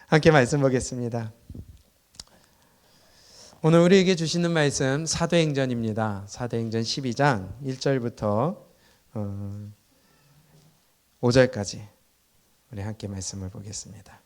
함께 말씀 보겠습니다. 오늘 우리에게 주시는 말씀 사도행전입니다. 사도행전 12장 1절부터 5절까지 우리 함께 말씀을 보겠습니다.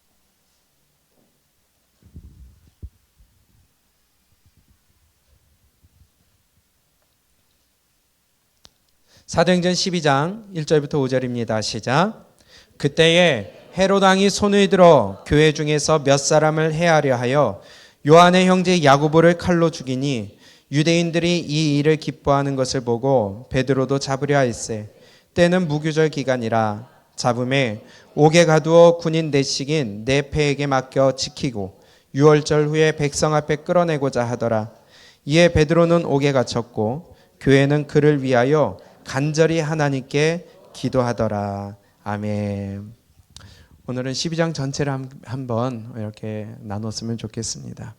사도행전 12장 1절부터 5절입니다. 시작. 그때에 헤롯 왕이 손을 들어 교회 중에서 몇 사람을 해하려 하여 요한의 형제 야고보를 칼로 죽이니 유대인들이 이 일을 기뻐하는 것을 보고 베드로도 잡으려 할세. 때는 무교절 기간이라 잡음에 옥에 가두어 군인 내식인 네 패에게 맡겨 지키고 유월절 후에 백성 앞에 끌어내고자 하더라. 이에 베드로는 옥에 갇혔고 교회는 그를 위하여 간절히 하나님께 기도하더라. 아멘. 오늘은 12장 전체를 한번 이렇게 나눴으면 좋겠습니다.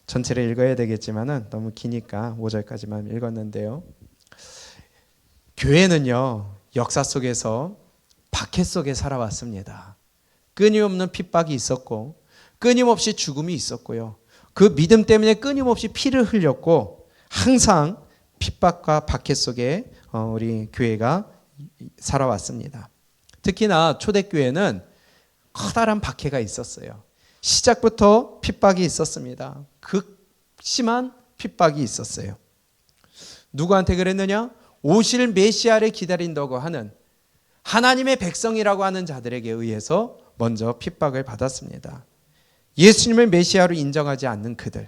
전체를 읽어야 되겠지만은 너무 기니까 5절까지만 읽었는데요. 교회는요, 역사 속에서 박해 속에 살아왔습니다. 끊임없는 핍박이 있었고 끊임없이 죽음이 있었고요. 그 믿음 때문에 끊임없이 피를 흘렸고 항상 핍박과 박해 속에 우리 교회가 살아왔습니다. 특히나 초대교회는 커다란 박해가 있었어요. 시작부터 핍박이 있었습니다. 극심한 핍박이 있었어요. 누구한테 그랬느냐? 오실 메시아를 기다린다고 하는 하나님의 백성이라고 하는 자들에게 의해서 먼저 핍박을 받았습니다. 예수님을 메시아로 인정하지 않는 그들,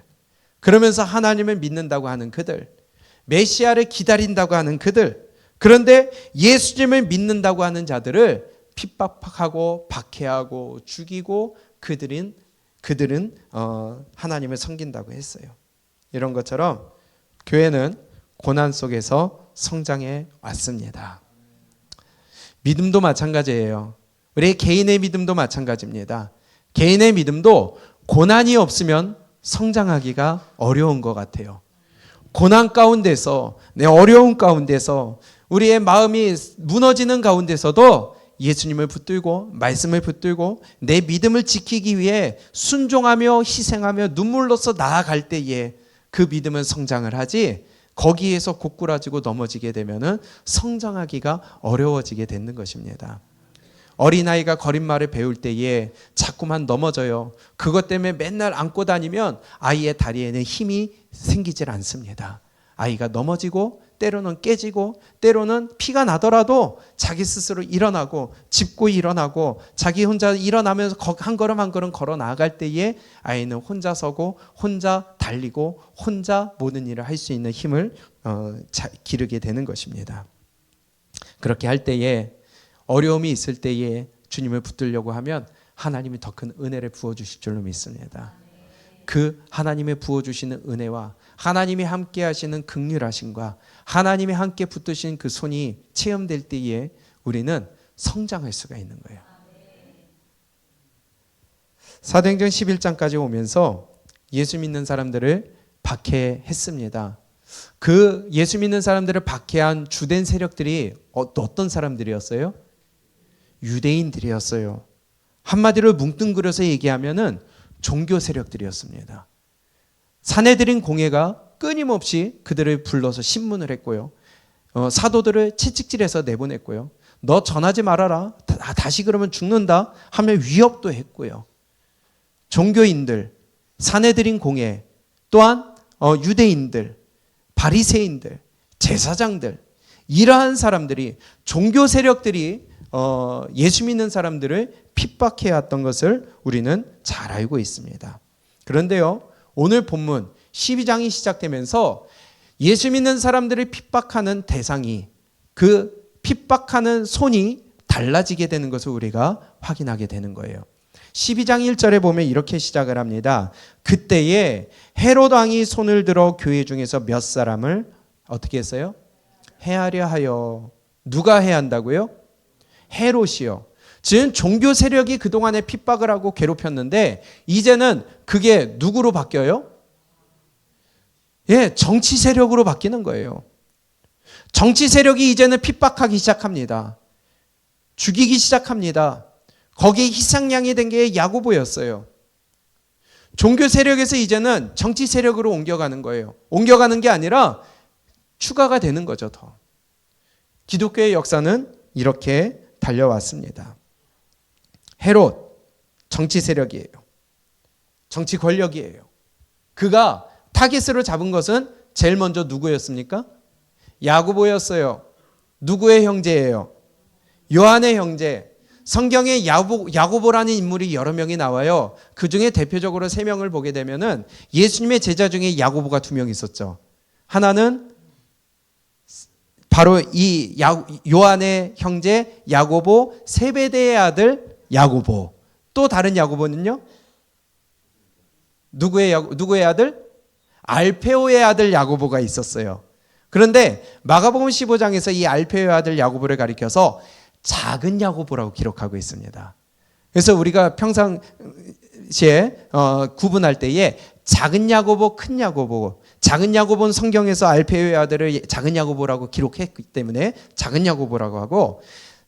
그러면서 하나님을 믿는다고 하는 그들, 메시아를 기다린다고 하는 그들, 그런데 예수님을 믿는다고 하는 자들을 핍박하고 박해하고 죽이고 그들은 하나님을 섬긴다고 했어요. 이런 것처럼 교회는 고난 속에서 성장해 왔습니다. 믿음도 마찬가지예요. 우리 개인의 믿음도 마찬가지입니다. 개인의 믿음도 고난이 없으면 성장하기가 어려운 것 같아요. 고난 가운데서, 내 어려운 가운데서, 우리의 마음이 무너지는 가운데서도 예수님을 붙들고 말씀을 붙들고 내 믿음을 지키기 위해 순종하며 희생하며 눈물로써 나아갈 때에 그 믿음은 성장을 하지, 거기에서 고꾸라지고 넘어지게 되면은 성장하기가 어려워지게 되는 것입니다. 어린아이가 걸음마를 배울 때에 자꾸만 넘어져요. 그것 때문에 맨날 안고 다니면 아이의 다리에는 힘이 생기질 않습니다. 아이가 넘어지고 때로는 깨지고 때로는 피가 나더라도 자기 스스로 일어나고 짚고 일어나고 자기 혼자 일어나면서 한 걸음 한 걸음 걸어 나아갈 때에 아이는 혼자 서고 혼자 달리고 혼자 모든 일을 할 수 있는 힘을 기르게 되는 것입니다. 그렇게 할 때에 어려움이 있을 때에 주님을 붙들려고 하면 하나님이 더 큰 은혜를 부어주실 줄로 믿습니다. 그 하나님의 부어주시는 은혜와 하나님이 함께 하시는 긍휼하심과 하나님이 함께 붙드신 그 손이 체험될 때에 우리는 성장할 수가 있는 거예요. 사도행전 11장까지 오면서 예수 믿는 사람들을 박해했습니다. 그 예수 믿는 사람들을 박해한 주된 세력들이 어떤 사람들이었어요? 유대인들이었어요. 한마디로 뭉뚱그려서 얘기하면은 종교 세력들이었습니다. 사내들인 공회가 끊임없이 그들을 불러서 신문을 했고요. 사도들을 채찍질해서 내보냈고요. 너 전하지 말아라. 다시 그러면 죽는다 하며 위협도 했고요. 종교인들, 사내들인 공회, 또한 유대인들, 바리새인들, 제사장들, 이러한 사람들이, 종교 세력들이 예수 믿는 사람들을 핍박해왔던 것을 우리는 잘 알고 있습니다. 그런데요, 오늘 본문 12장이 시작되면서 예수 믿는 사람들을 핍박하는 대상이, 그 핍박하는 손이 달라지게 되는 것을 우리가 확인하게 되는 거예요. 12장 1절에 보면 이렇게 시작을 합니다. 그때에 헤롯 왕이 손을 들어 교회 중에서 몇 사람을 어떻게 했어요? 해하려 하여. 누가 해한다고요? 헤롯이요. 지금 종교 세력이 그동안에 핍박을 하고 괴롭혔는데 이제는 그게 누구로 바뀌어요? 정치 세력으로 바뀌는 거예요. 정치 세력이 이제는 핍박하기 시작합니다. 죽이기 시작합니다. 거기에 희생양이 된 게 야고보였어요. 종교 세력에서 이제는 정치 세력으로 옮겨가는 거예요. 옮겨가는 게 아니라 추가가 되는 거죠, 더. 기독교의 역사는 이렇게 달려왔습니다. 헤롯, 정치 세력이에요. 정치 권력이에요. 그가 타깃으로 잡은 것은 제일 먼저 누구였습니까? 야고보였어요. 누구의 형제예요? 요한의 형제. 성경에 야고보라는 인물이 여러 명이 나와요. 그 중에 대표적으로 3명을 보게 되면은 예수님의 제자 중에 야고보가 2명 있었죠. 하나는 바로 이 요한의 형제 야고보, 세베대의 아들 야고보. 또 다른 야고보는요? 누구의 아들? 알페오의 아들 야고보가 있었어요. 그런데 마가복음 15장에서 이 알페오의 아들 야고보를 가리켜서 작은 야고보라고 기록하고 있습니다. 그래서 우리가 평상시에 구분할 때에 작은 야고보, 큰 야고보, 작은 야고보는 성경에서 알페오의 아들을 작은 야고보라고 기록했기 때문에 작은 야고보라고 하고,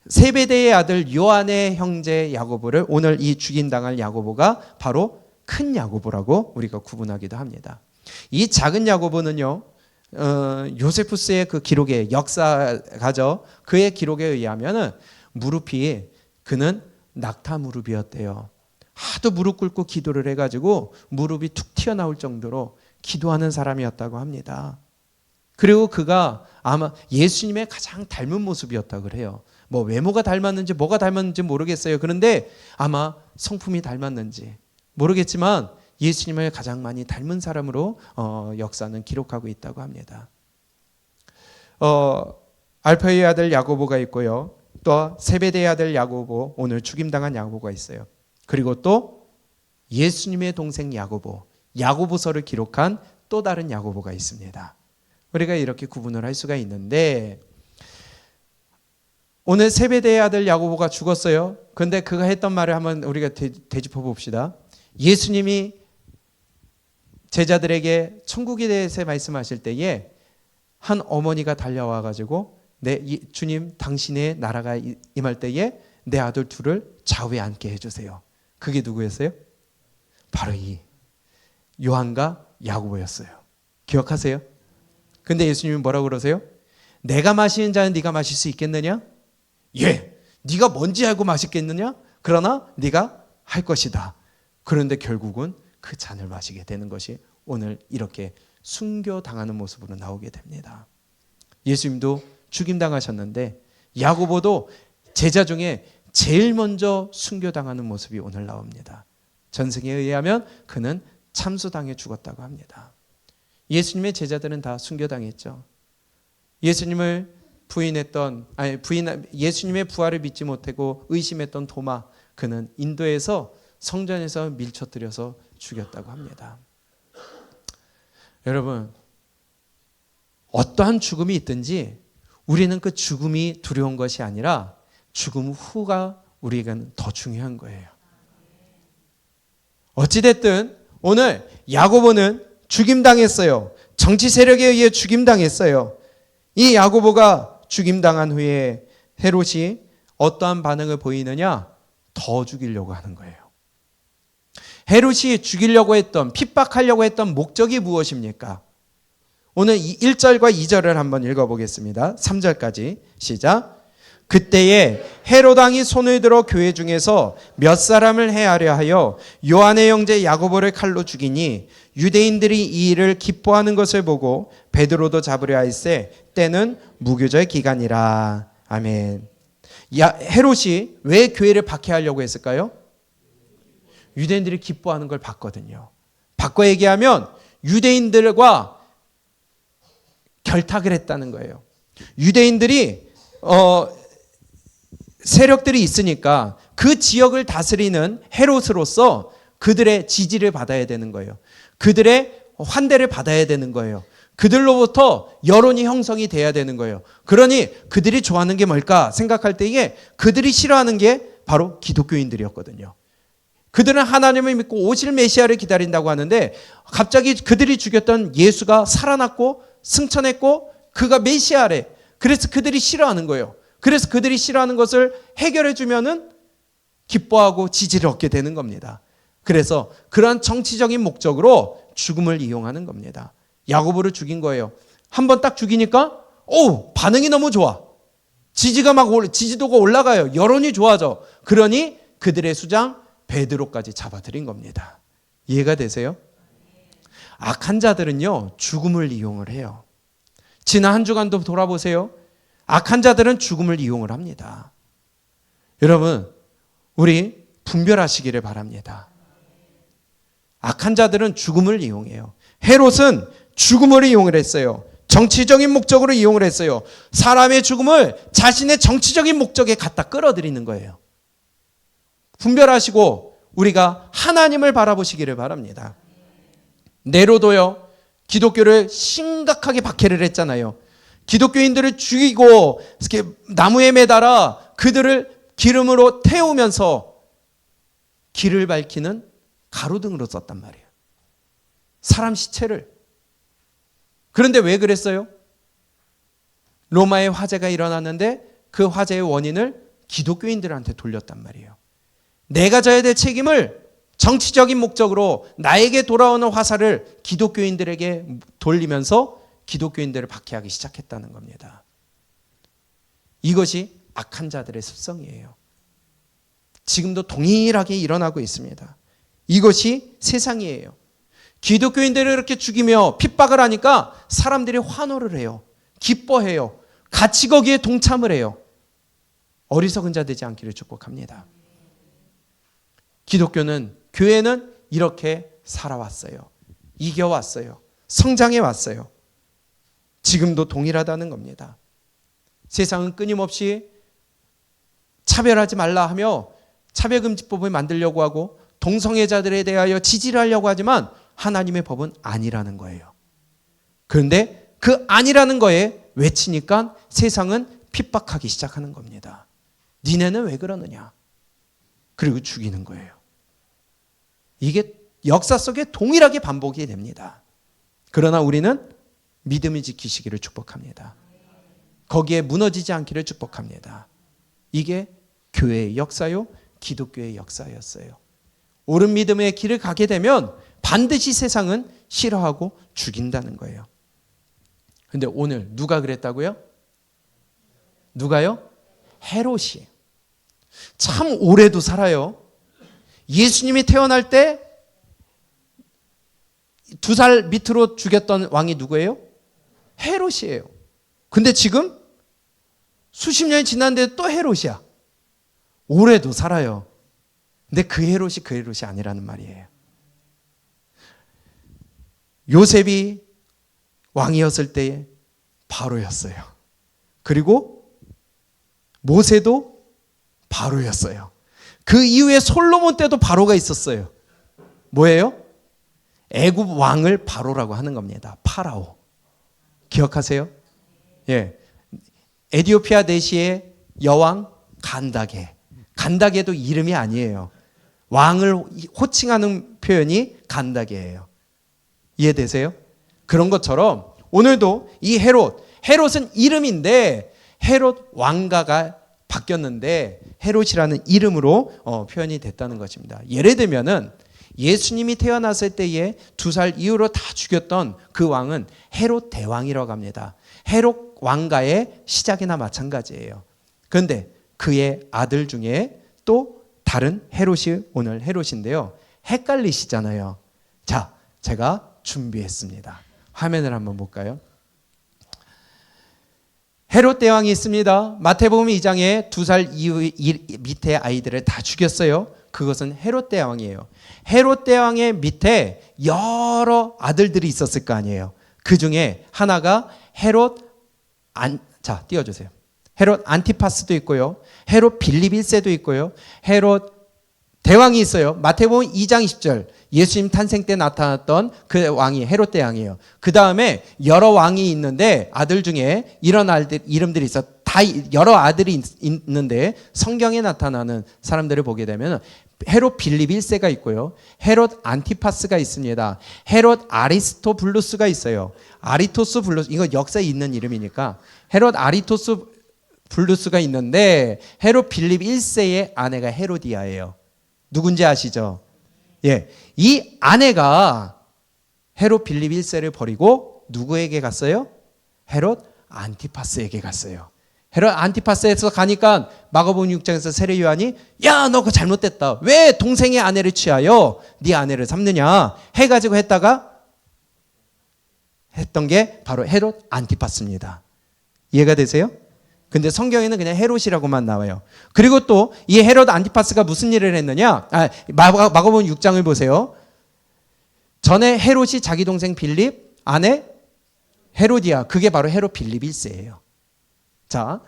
세베대의 아들 요한의 형제 야고보를 오늘 이 죽임당할 야고보가 바로 큰 야고보라고 우리가 구분하기도 합니다. 이 작은 야고보는요, 요세푸스의 그 기록에, 역사가죠, 그의 기록에 의하면은 무릎이, 그는 낙타 무릎이었대요. 하도 무릎 꿇고 기도를 해가지고 무릎이 툭 튀어나올 정도로 기도하는 사람이었다고 합니다. 그리고 그가 아마 예수님의 가장 닮은 모습이었다고 그래요. 뭐 외모가 닮았는지 뭐가 닮았는지 모르겠어요. 그런데 아마 성품이 닮았는지 모르겠지만 예수님을 가장 많이 닮은 사람으로 역사는 기록하고 있다고 합니다. 알페오의 아들 야고보가 있고요. 또 세베대의 아들 야고보, 오늘 죽임당한 야고보가 있어요. 그리고 또 예수님의 동생 야고보, 야고보서를 기록한 또 다른 야고보가 있습니다. 우리가 이렇게 구분을 할 수가 있는데, 오늘 세베대의 아들 야고보가 죽었어요. 그런데 그가 했던 말을 한번 우리가 되짚어 봅시다. 예수님이 제자들에게 천국에 대해서 말씀하실 때에 한 어머니가 달려와 가지고, 주님, 당신의 나라가 임할 때에 내 아들 둘을 좌우에 앉게 해주세요. 그게 누구였어요? 바로 이 요한과 야고보였어요. 기억하세요? 근데 예수님이 뭐라고 그러세요? 내가 마시는 잔은 네가 마실 수 있겠느냐? 예, 네가 뭔지 알고 마시겠느냐? 그러나 네가 할 것이다. 그런데 결국은 그 잔을 마시게 되는 것이 오늘 이렇게 순교당하는 모습으로 나오게 됩니다. 예수님도 죽임당하셨는데 야고보도 제자 중에 제일 먼저 순교당하는 모습이 오늘 나옵니다. 전승에 의하면 그는 참수당해 죽었다고 합니다. 예수님의 제자들은 다 순교당했죠. 예수님을 예수님의 부활을 믿지 못하고 의심했던 도마, 그는 인도에서 성전에서 밀쳐뜨려서 죽였다고 합니다. 여러분, 어떠한 죽음이 있든지 우리는 그 죽음이 두려운 것이 아니라 죽음 후가 우리에게는 더 중요한 거예요. 어찌됐든 오늘 야고보는 죽임당했어요. 정치 세력에 의해 죽임당했어요. 이 야고보가 죽임당한 후에 헤롯이 어떠한 반응을 보이느냐? 더 죽이려고 하는 거예요. 헤롯이 죽이려고 했던, 핍박하려고 했던 목적이 무엇입니까? 오늘 1절과 2절을 한번 읽어보겠습니다. 3절까지 시작. 그때에 헤롯 왕이 손을 들어 교회 중에서 몇 사람을 해하려 하여 요한의 형제 야고보를 칼로 죽이니 유대인들이 이 일을 기뻐하는 것을 보고 베드로도 잡으려 할세 때는 무교절 기간이라. 아멘. 헤롯이 왜 교회를 박해하려고 했을까요? 유대인들이 기뻐하는 걸 봤거든요. 바꿔 얘기하면 유대인들과 결탁을 했다는 거예요. 유대인들이 세력들이 있으니까 그 지역을 다스리는 헤롯으로서 그들의 지지를 받아야 되는 거예요. 그들의 환대를 받아야 되는 거예요. 그들로부터 여론이 형성이 돼야 되는 거예요. 그러니 그들이 좋아하는 게 뭘까 생각할 때에 그들이 싫어하는 게 바로 기독교인들이었거든요. 그들은 하나님을 믿고 오실 메시아를 기다린다고 하는데 갑자기 그들이 죽였던 예수가 살아났고 승천했고 그가 메시아래. 그래서 그들이 싫어하는 거예요. 그래서 그들이 싫어하는 것을 해결해 주면은 기뻐하고 지지를 얻게 되는 겁니다. 그래서 그러한 정치적인 목적으로 죽음을 이용하는 겁니다. 야고보를 죽인 거예요. 한번 딱 죽이니까 반응이 너무 좋아. 지지도가 올라가요. 여론이 좋아져. 그러니 그들의 수장 베드로까지 잡아들인 겁니다. 이해가 되세요? 악한 자들은요, 죽음을 이용을 해요. 지난 한 주간도 돌아보세요. 악한 자들은 죽음을 이용을 합니다. 여러분, 우리 분별하시기를 바랍니다. 악한 자들은 죽음을 이용해요. 헤롯은 죽음을 이용을 했어요. 정치적인 목적으로 이용을 했어요. 사람의 죽음을 자신의 정치적인 목적에 갖다 끌어들이는 거예요. 분별하시고 우리가 하나님을 바라보시기를 바랍니다. 네로도요, 기독교를 심각하게 박해를 했잖아요. 기독교인들을 죽이고 나무에 매달아 그들을 기름으로 태우면서 길을 밝히는 가로등으로 썼단 말이에요. 사람 시체를. 그런데 왜 그랬어요? 로마의 화재가 일어났는데 그 화재의 원인을 기독교인들한테 돌렸단 말이에요. 내가 져야 될 책임을 정치적인 목적으로 나에게 돌아오는 화살을 기독교인들에게 돌리면서 기독교인들을 박해하기 시작했다는 겁니다. 이것이 악한 자들의 습성이에요. 지금도 동일하게 일어나고 있습니다. 이것이 세상이에요. 기독교인들을 이렇게 죽이며 핍박을 하니까 사람들이 환호를 해요. 기뻐해요. 같이 거기에 동참을 해요. 어리석은 자 되지 않기를 축복합니다. 기독교는, 교회는 이렇게 살아왔어요. 이겨왔어요. 성장해 왔어요. 지금도 동일하다는 겁니다. 세상은 끊임없이 차별하지 말라 하며 차별금지법을 만들려고 하고 동성애자들에 대하여 지지를 하려고 하지만 하나님의 법은 아니라는 거예요. 그런데 그 아니라는 거에 외치니까 세상은 핍박하기 시작하는 겁니다. 니네는 왜 그러느냐? 그리고 죽이는 거예요. 이게 역사 속에 동일하게 반복이 됩니다. 그러나 우리는 믿음을 지키시기를 축복합니다. 거기에 무너지지 않기를 축복합니다. 이게 교회의 역사요, 기독교의 역사였어요. 옳은 믿음의 길을 가게 되면 반드시 세상은 싫어하고 죽인다는 거예요. 그런데 오늘 누가 그랬다고요? 누가요? 헤롯이. 참 오래도 살아요. 예수님이 태어날 때 2살 밑으로 죽였던 왕이 누구예요? 헤롯이에요. 근데 지금 수십 년이 지났는데 또 헤롯이야. 오래도 살아요. 근데 그 헤롯이 아니라는 말이에요. 요셉이 왕이었을 때에 바로였어요. 그리고 모세도 바로였어요. 그 이후에 솔로몬 때도 바로가 있었어요. 뭐예요? 애굽 왕을 바로라고 하는 겁니다. 파라오. 기억하세요? 예. 에티오피아 내시의 여왕 간다게. 간다게도 이름이 아니에요. 왕을 호칭하는 표현이 간다게예요. 이해되세요? 그런 것처럼 오늘도 이 헤롯은 이름인데 헤롯 왕가가 바뀌었는데 헤롯이라는 이름으로 표현이 됐다는 것입니다. 예를 들면은 예수님이 태어났을 때에 2살 이후로 다 죽였던 그 왕은 헤롯 대왕이라고 합니다. 헤롯 왕가의 시작이나 마찬가지예요. 그런데 그의 아들 중에 또 다른 헤롯이 오늘 헤롯인데요. 헷갈리시잖아요. 자, 제가 준비했습니다. 화면을 한번 볼까요? 헤롯 대왕이 있습니다. 마태복음 2장에 2살 이후 밑에 아이들을 다 죽였어요. 그것은 헤롯 대왕이에요. 헤롯 대왕의 밑에 여러 아들들이 있었을 거 아니에요. 그 중에 하나가 띄워주세요. 헤롯 안티파스도 있고요. 헤롯 빌립 1세도 있고요. 헤롯 대왕이 있어요. 마태복음 2장 20절. 예수님 탄생 때 나타났던 그 왕이 헤롯 대왕이에요. 그 다음에 여러 왕이 있는데 아들 중에 이런 아들 이름들이 있어. 다 여러 아들이 있는데 성경에 나타나는 사람들을 보게 되면 헤롯 빌립 1세가 있고요. 헤롯 안티파스가 있습니다. 헤롯 아리스토블루스가 있어요. 아리토스 블루스, 이거 역사에 있는 이름이니까 헤롯 아리토스 블루스가 있는데 헤롯 빌립 1세의 아내가 헤로디아예요. 누군지 아시죠? 예, 이 아내가 헤롯 빌립 1세를 버리고 누구에게 갔어요? 헤롯 안티파스에게 갔어요. 헤롯 안티파스에서 가니까 마가복음 6장에서 세례 요한이 야, 너 그거 잘못됐다. 왜 동생의 아내를 취하여 네 아내를 삼느냐 해가지고 했던 게 바로 헤롯 안티파스입니다. 이해가 되세요? 근데 성경에는 그냥 헤롯이라고만 나와요. 그리고 또 이 헤롯 안티파스가 무슨 일을 했느냐? 마가복음 6장을 보세요. 전에 헤롯이 자기 동생 빌립, 아내 헤로디아, 그게 바로 헤롯 빌립 1세예요. 자,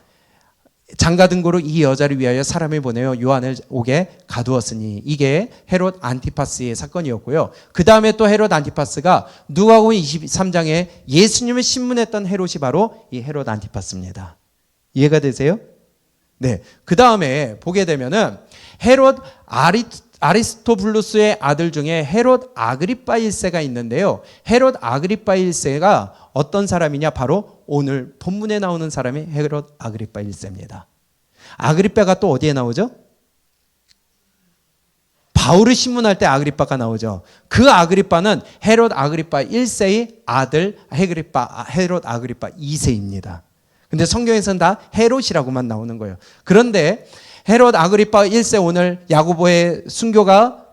장가 등고로 이 여자를 위하여 사람을 보내어 요한을 옥에 가두었으니 이게 헤롯 안티파스의 사건이었고요. 그 다음에 또 헤롯 안티파스가 누가복음 23장에 예수님을 신문했던 헤롯이 바로 이 헤롯 안티파스입니다. 이해가 되세요? 네. 그 다음에 보게 되면은 헤롯 아리스토블루스의 아들 중에 헤롯 아그리파 1세가 있는데요. 헤롯 아그리파 1세가 어떤 사람이냐? 바로 오늘 본문에 나오는 사람이 헤롯 아그리파 1세입니다. 아그리파가 또 어디에 나오죠? 바울을 신문할 때 아그리파가 나오죠. 그 아그리파는 헤롯 아그리파 1세의 아들 헤롯 아그리파 2세입니다. 근데 성경에서는 다 헤롯이라고만 나오는 거예요. 그런데 헤롯 아그리파 1세, 오늘 야고보의 순교가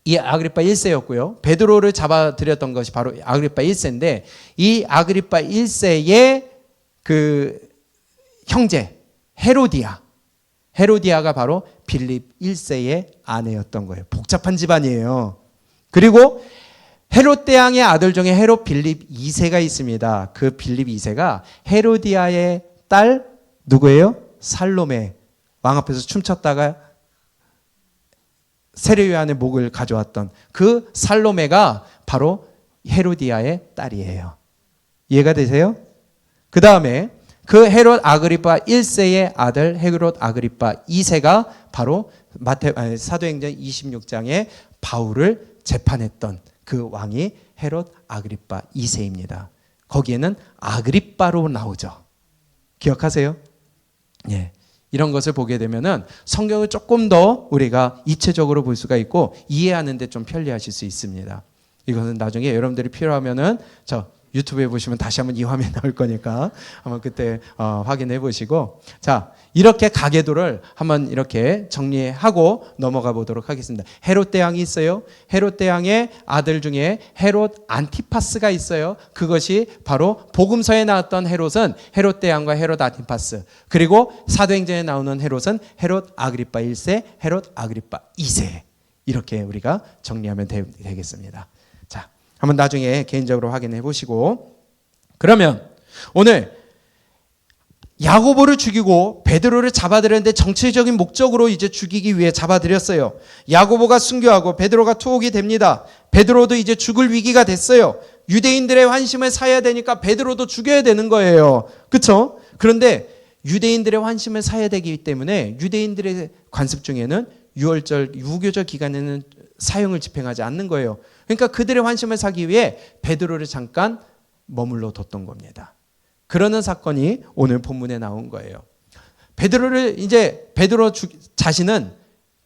이 아그리파 1세였고요. 베드로를 잡아들였던 것이 바로 아그리파 1세인데 이 아그리파 1세의 그 형제 헤로디아가 바로 빌립 1세의 아내였던 거예요. 복잡한 집안이에요. 그리고 헤롯 대왕의 아들 중에 헤롯 빌립 2세가 있습니다. 그 빌립 2세가 헤로디아의 딸 누구예요? 살로메. 왕 앞에서 춤췄다가 세례 요한의 목을 가져왔던 그 살로메가 바로 헤로디아의 딸이에요. 이해가 되세요? 그 다음에 그 헤롯 아그리파 1세의 아들 헤롯 아그리파 2세가 바로 사도행전 26장에 바울을 재판했던 그 왕이 헤롯 아그리파 2세입니다. 거기에는 아그리파로 나오죠. 기억하세요? 예. 이런 것을 보게 되면은 성경을 조금 더 우리가 입체적으로 볼 수가 있고 이해하는 데 좀 편리하실 수 있습니다. 이것은 나중에 여러분들이 필요하면은 저 유튜브에 보시면 다시 한번 이 화면 나올 거니까 한번 그때 확인해 보시고, 자, 이렇게 가계도를 한번 이렇게 정리하고 넘어가 보도록 하겠습니다. 헤롯 대왕이 있어요. 헤롯 대왕의 아들 중에 헤롯 안티파스가 있어요. 그것이 바로 복음서에 나왔던 헤롯은 헤롯 대왕과 헤롯 안티파스, 그리고 사도행전에 나오는 헤롯은 헤롯 아그리파 1세, 헤롯 아그리파 2세. 이렇게 우리가 정리하면 되겠습니다. 자, 한번 나중에 개인적으로 확인해 보시고, 그러면 오늘 야고보를 죽이고 베드로를 잡아들였는데 정치적인 목적으로 이제 죽이기 위해 잡아들였어요. 야고보가 순교하고 베드로가 투옥이 됩니다. 베드로도 이제 죽을 위기가 됐어요. 유대인들의 환심을 사야 되니까 베드로도 죽여야 되는 거예요. 그렇죠? 그런데 유대인들의 환심을 사야 되기 때문에 유대인들의 관습 중에는 유월절, 유교절 기간에는 사형을 집행하지 않는 거예요. 그러니까 그들의 환심을 사기 위해 베드로를 잠깐 머물러 뒀던 겁니다. 그러는 사건이 오늘 본문에 나온 거예요. 베드로 자신은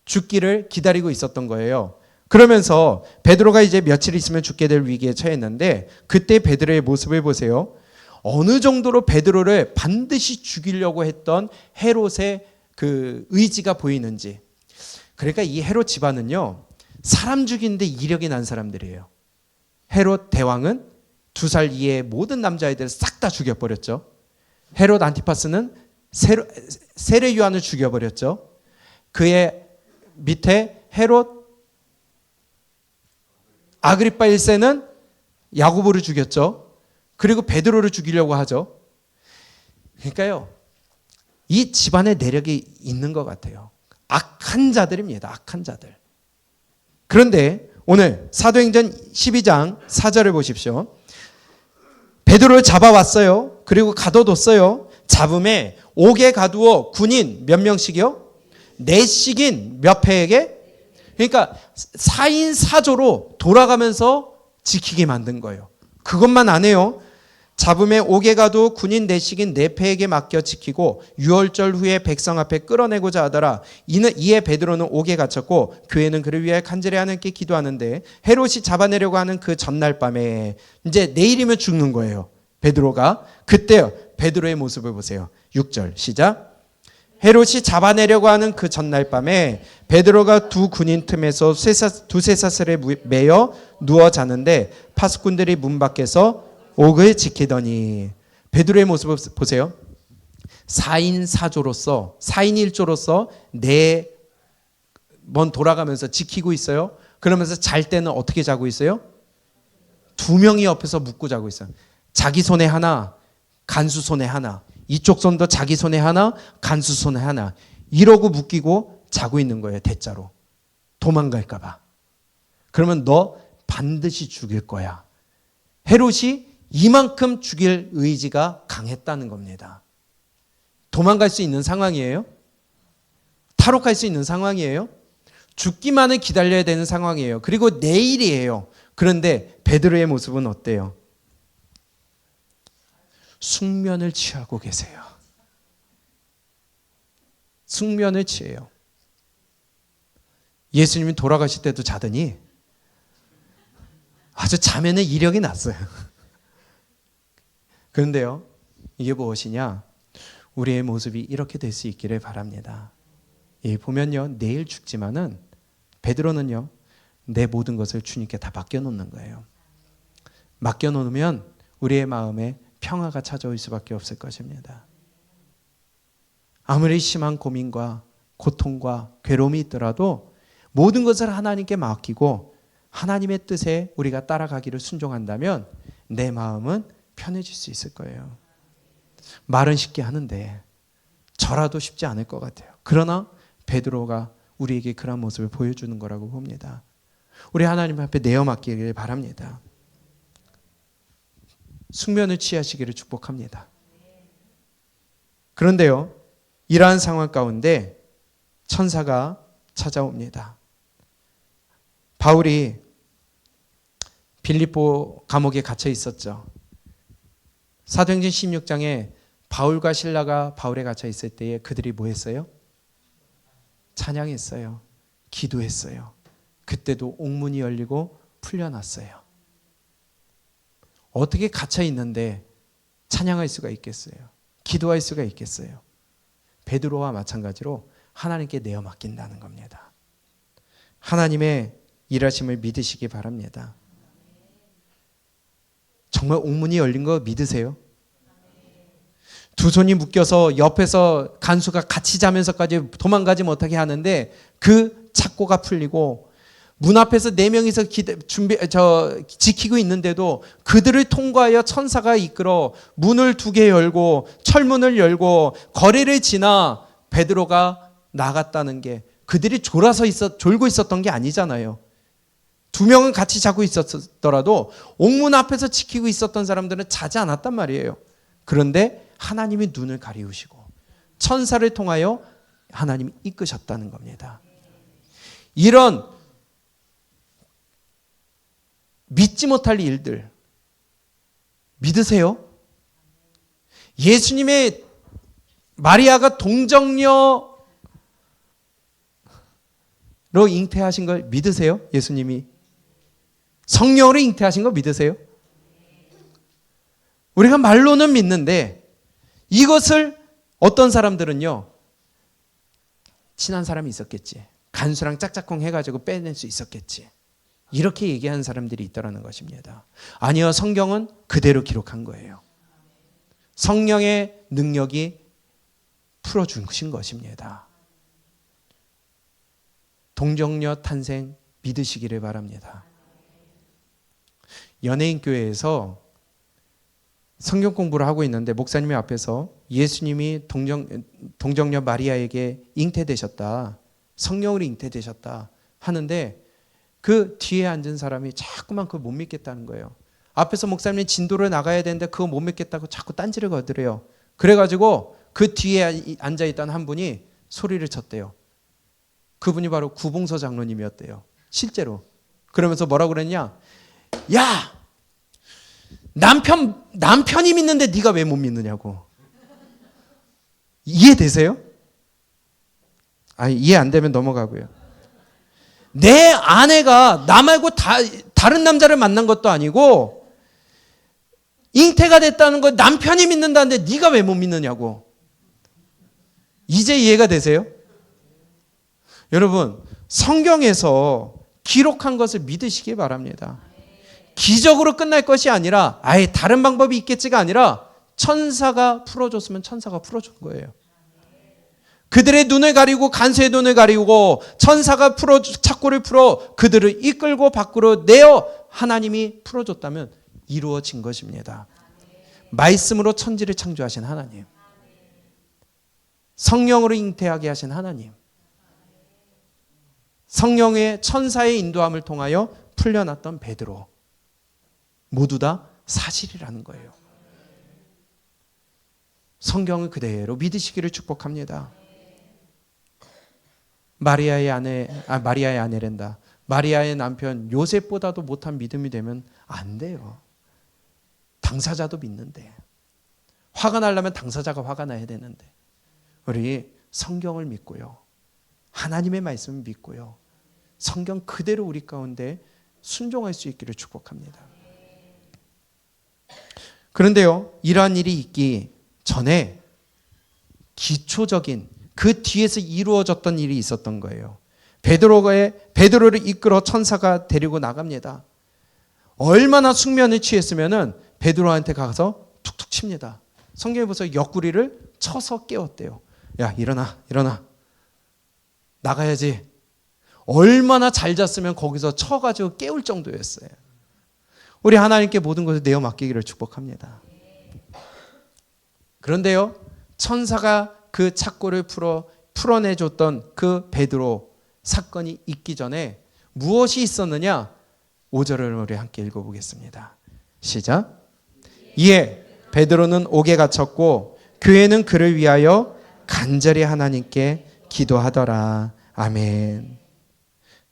죽기를 기다리고 있었던 거예요. 그러면서 베드로가 이제 며칠 있으면 죽게 될 위기에 처했는데 그때 베드로의 모습을 보세요. 어느 정도로 베드로를 반드시 죽이려고 했던 헤롯의 그 의지가 보이는지. 그러니까 이 헤롯 집안은요, 사람 죽이는데 이력이 난 사람들이에요. 헤롯 대왕은 2살 이하의 모든 남자아이들을 싹 다 죽여버렸죠. 헤롯 안티파스는 세례 요한을 죽여버렸죠. 그의 밑에 헤롯 아그리파 1세는 야고보를 죽였죠. 그리고 베드로를 죽이려고 하죠. 그러니까요, 이 집안에 내력이 있는 것 같아요. 악한 자들입니다. 악한 자들. 그런데 오늘 사도행전 12장 4절을 보십시오. 베드로를 잡아왔어요. 그리고 가둬뒀어요. 잡음에 옥에 가두어 군인 몇 명씩이요? 4씩인 몇 패에게? 그러니까 4인 4조로 돌아가면서 지키게 만든 거예요. 그것만 안 해요. 잡음에 옥에 가도 군인 내식인 네페에게 맡겨 지키고 유월절 후에 백성 앞에 끌어내고자 하더라. 이에 베드로는 옥에 갇혔고 교회는 그를 위하여 간절히 하나님께 기도하는데 헤롯이 잡아내려고 하는 그 전날 밤에 이제 내일이면 죽는 거예요. 베드로가. 그때요. 베드로의 모습을 보세요. 6절 시작. 헤롯이 잡아내려고 하는 그 전날 밤에 베드로가 두 군인 틈에서 두세 사슬에 매여 누워 자는데 파수꾼들이 문 밖에서 옥을 지키더니 베드로의 모습을 보세요. 4인 4조로서 4인 1조로서 매번 돌아가면서 지키고 있어요. 그러면서 잘 때는 어떻게 자고 있어요? 두 명이 옆에서 묶고 자고 있어요. 자기 손에 하나, 간수 손에 하나. 이쪽 손도 자기 손에 하나, 간수 손에 하나. 이러고 묶이고 자고 있는 거예요. 대자로. 도망갈까 봐. 그러면 너 반드시 죽일 거야. 헤롯이 이만큼 죽일 의지가 강했다는 겁니다. 도망갈 수 있는 상황이에요? 탈옥할 수 있는 상황이에요? 죽기만을 기다려야 되는 상황이에요. 그리고 내일이에요. 그런데 베드로의 모습은 어때요? 숙면을 취하고 계세요. 숙면을 취해요. 예수님이 돌아가실 때도 자더니 아주 잠에는 이력이 났어요. 그런데요, 이게 무엇이냐? 우리의 모습이 이렇게 될 수 있기를 바랍니다. 보면요, 내일 죽지만은 베드로는요, 내 모든 것을 주님께 다 맡겨놓는 거예요. 맡겨놓으면 우리의 마음에 평화가 찾아올 수밖에 없을 것입니다. 아무리 심한 고민과 고통과 괴로움이 있더라도 모든 것을 하나님께 맡기고 하나님의 뜻에 우리가 따라가기를 순종한다면 내 마음은 편해질 수 있을 거예요. 말은 쉽게 하는데 저라도 쉽지 않을 것 같아요. 그러나 베드로가 우리에게 그런 모습을 보여주는 거라고 봅니다. 우리 하나님 앞에 내어 맡기길 바랍니다. 숙면을 취하시기를 축복합니다. 그런데요, 이러한 상황 가운데 천사가 찾아옵니다. 바울이 빌립보 감옥에 갇혀 있었죠. 사도행전 16장에 바울과 실라가 바울에 갇혀 있을 때에 그들이 뭐 했어요? 찬양했어요. 기도했어요. 그때도 옥문이 열리고 풀려났어요. 어떻게 갇혀 있는데 찬양할 수가 있겠어요? 기도할 수가 있겠어요? 베드로와 마찬가지로 하나님께 내어 맡긴다는 겁니다. 하나님의 일하심을 믿으시기 바랍니다. 정말 옥문이 열린 거 믿으세요? 두 손이 묶여서 옆에서 간수가 같이 자면서까지 도망가지 못하게 하는데 그 착고가 풀리고 문 앞에서 4명이서 지키고 있는데도 그들을 통과하여 천사가 이끌어 문을 2개 열고 철문을 열고 거리를 지나 베드로가 나갔다는 게 그들이 졸고 있었던 게 아니잖아요. 2명은 같이 자고 있었더라도 옥문 앞에서 지키고 있었던 사람들은 자지 않았단 말이에요. 그런데 하나님이 눈을 가리우시고 천사를 통하여 하나님이 이끄셨다는 겁니다. 이런 믿지 못할 일들 믿으세요? 예수님의 마리아가 동정녀로 잉태하신 걸 믿으세요? 예수님이 성령으로 잉태하신 거 믿으세요? 우리가 말로는 믿는데 이것을 어떤 사람들은요, 친한 사람이 있었겠지, 간수랑 짝짝꿍 해가지고 빼낼 수 있었겠지, 이렇게 얘기하는 사람들이 있다는 것입니다. 아니요, 성경은 그대로 기록한 거예요. 성령의 능력이 풀어주신 것입니다. 동정녀 탄생 믿으시기를 바랍니다. 연예인교회에서 성경 공부를 하고 있는데 목사님이 앞에서 예수님이 동정녀 마리아에게 잉태되셨다, 성령으로 잉태되셨다 하는데 그 뒤에 앉은 사람이 자꾸만 그걸 못 믿겠다는 거예요. 앞에서 목사님이 진도를 나가야 되는데 그거 못 믿겠다고 자꾸 딴지를 거드려요. 그래가지고 그 뒤에 앉아있던 한 분이 소리를 쳤대요. 그분이 바로 구봉서 장로님이었대요. 실제로. 그러면서 뭐라고 그랬냐? 야! 남편이 믿는데 네가 왜 못 믿느냐고. 이해되세요? 이해 안 되면 넘어가고요. 내 아내가 나 말고 다른 남자를 만난 것도 아니고 잉태가 됐다는 걸 남편이 믿는다는데 네가 왜 못 믿느냐고. 이제 이해가 되세요? 여러분, 성경에서 기록한 것을 믿으시기 바랍니다. 기적으로 끝날 것이 아니라 아예 다른 방법이 있겠지가 아니라 천사가 풀어줬으면 천사가 풀어준 거예요. 그들의 눈을 가리고 간수의 눈을 가리고 천사가 착고를 풀어 그들을 이끌고 밖으로 내어 하나님이 풀어줬다면 이루어진 것입니다. 말씀으로 천지를 창조하신 하나님, 성령으로 잉태하게 하신 하나님, 성령의 천사의 인도함을 통하여 풀려났던 베드로, 모두 다 사실이라는 거예요. 성경을 그대로 믿으시기를 축복합니다. 마리아의 아내랜다. 마리아의 남편 요셉보다도 못한 믿음이 되면 안 돼요. 당사자도 믿는데. 화가 나려면 당사자가 화가 나야 되는데. 우리 성경을 믿고요. 하나님의 말씀을 믿고요. 성경 그대로 우리 가운데 순종할 수 있기를 축복합니다. 그런데요, 이러한 일이 있기 전에 기초적인 그 뒤에서 이루어졌던 일이 있었던 거예요. 베드로를 이끌어 천사가 데리고 나갑니다. 얼마나 숙면을 취했으면은 베드로한테 가서 툭툭 칩니다. 성경에 보세요. 옆구리를 쳐서 깨웠대요. 야, 일어나. 나가야지. 얼마나 잘 잤으면 거기서 쳐가지고 깨울 정도였어요. 우리 하나님께 모든 것을 내어 맡기기를 축복합니다. 그런데요, 천사가 그 착고를 풀어내줬던 그 베드로 사건이 있기 전에 무엇이 있었느냐? 5절을 우리 함께 읽어보겠습니다. 시작. 이에 베드로는 옥에 갇혔고 교회는 그를 위하여 간절히 하나님께 기도하더라. 아멘.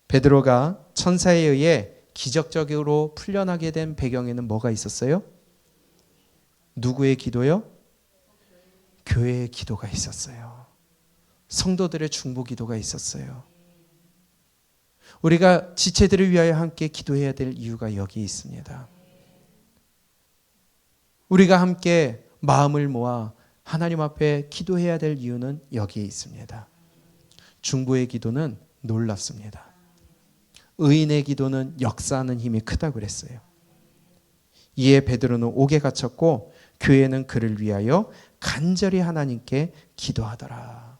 베드로가 천사에 의해 기적적으로 풀려나게 된 배경에는 뭐가 있었어요? 누구의 기도요? 교회의 기도가 있었어요. 성도들의 중보 기도가 있었어요. 우리가 지체들을 위하여 함께 기도해야 될 이유가 여기 있습니다. 우리가 함께 마음을 모아 하나님 앞에 기도해야 될 이유는 여기에 있습니다. 중보의 기도는 놀랍습니다. 의인의 기도는 역사하는 힘이 크다고 그랬어요. 이에 베드로는 옥에 갇혔고 교회는 그를 위하여 간절히 하나님께 기도하더라.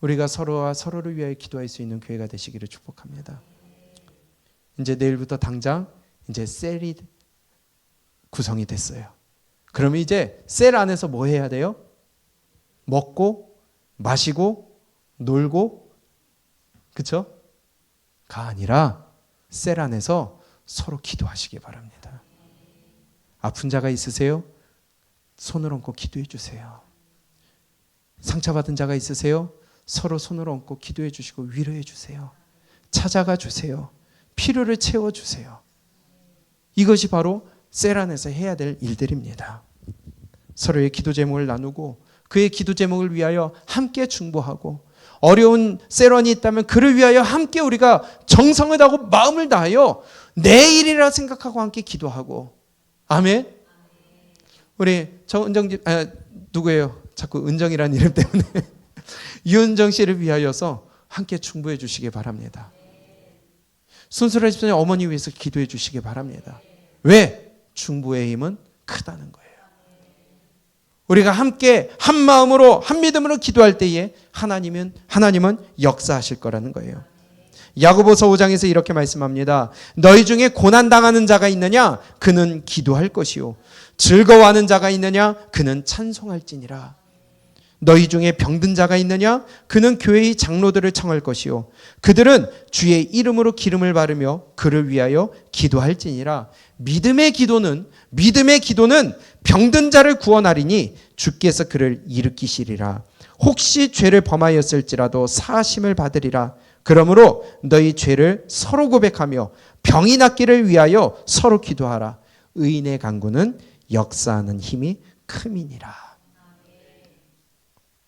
우리가 서로와 서로를 위하여 기도할 수 있는 교회가 되시기를 축복합니다. 이제 내일부터 당장 이제 셀이 구성이 됐어요. 그러면 이제 셀 안에서 뭐 해야 돼요? 먹고 마시고 놀고, 그렇죠? 가 아니라 셀 안에서 서로 기도하시기 바랍니다. 아픈 자가 있으세요? 손을 얹고 기도해 주세요. 상처받은 자가 있으세요? 서로 손을 얹고 기도해 주시고 위로해 주세요. 찾아가 주세요. 필요를 채워 주세요. 이것이 바로 셀 안에서 해야 될 일들입니다. 서로의 기도 제목을 나누고 그의 기도 제목을 위하여 함께 중보하고, 어려운 셀원이 있다면 그를 위하여 함께 우리가 정성을 다하고 마음을 다하여 내 일이라 생각하고 함께 기도하고. 아멘. 우리 은정집 누구예요? 자꾸 은정이라는 이름 때문에 유은정 씨를 위하여서 함께 중보해 주시기 바랍니다. 순수한 집사님 어머니 위해서 기도해 주시기 바랍니다. 왜? 중보의 힘은 크다는 거예요. 우리가 함께 한 마음으로 한 믿음으로 기도할 때에 하나님은 역사하실 거라는 거예요. 야고보서 5장에서 이렇게 말씀합니다. 너희 중에 고난당하는 자가 있느냐? 그는 기도할 것이요. 즐거워하는 자가 있느냐? 그는 찬송할지니라. 너희 중에 병든 자가 있느냐? 그는 교회의 장로들을 청할 것이요. 그들은 주의 이름으로 기름을 바르며 그를 위하여 기도할지니라. 믿음의 기도는 병든 자를 구원하리니 주께서 그를 일으키시리라. 혹시 죄를 범하였을지라도 사하심을 받으리라. 그러므로 너희 죄를 서로 고백하며 병이 낫기를 위하여 서로 기도하라. 의인의 간구는 역사하는 힘이 큼이니라.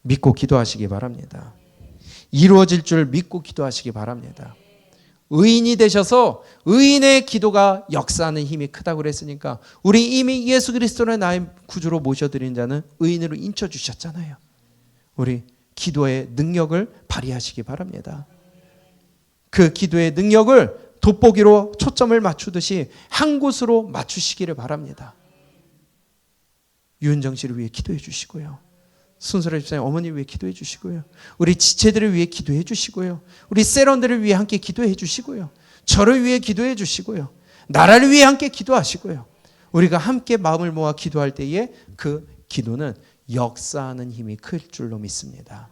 믿고 기도하시기 바랍니다. 이루어질 줄 믿고 기도하시기 바랍니다. 의인이 되셔서 의인의 기도가 역사하는 힘이 크다고 그랬으니까 우리 이미 예수 그리스도를 나의 구주로 모셔드린 자는 의인으로 인쳐주셨잖아요. 우리 기도의 능력을 발휘하시기 바랍니다. 그 기도의 능력을 돋보기로 초점을 맞추듯이 한 곳으로 맞추시기를 바랍니다. 유은정 씨를 위해 기도해 주시고요. 순서라 집사님 어머니 위해 기도해 주시고요. 우리 지체들을 위해 기도해 주시고요. 우리 세런들을 위해 함께 기도해 주시고요. 저를 위해 기도해 주시고요. 나라를 위해 함께 기도하시고요. 우리가 함께 마음을 모아 기도할 때에 그 기도는 역사하는 힘이 클 줄로 믿습니다.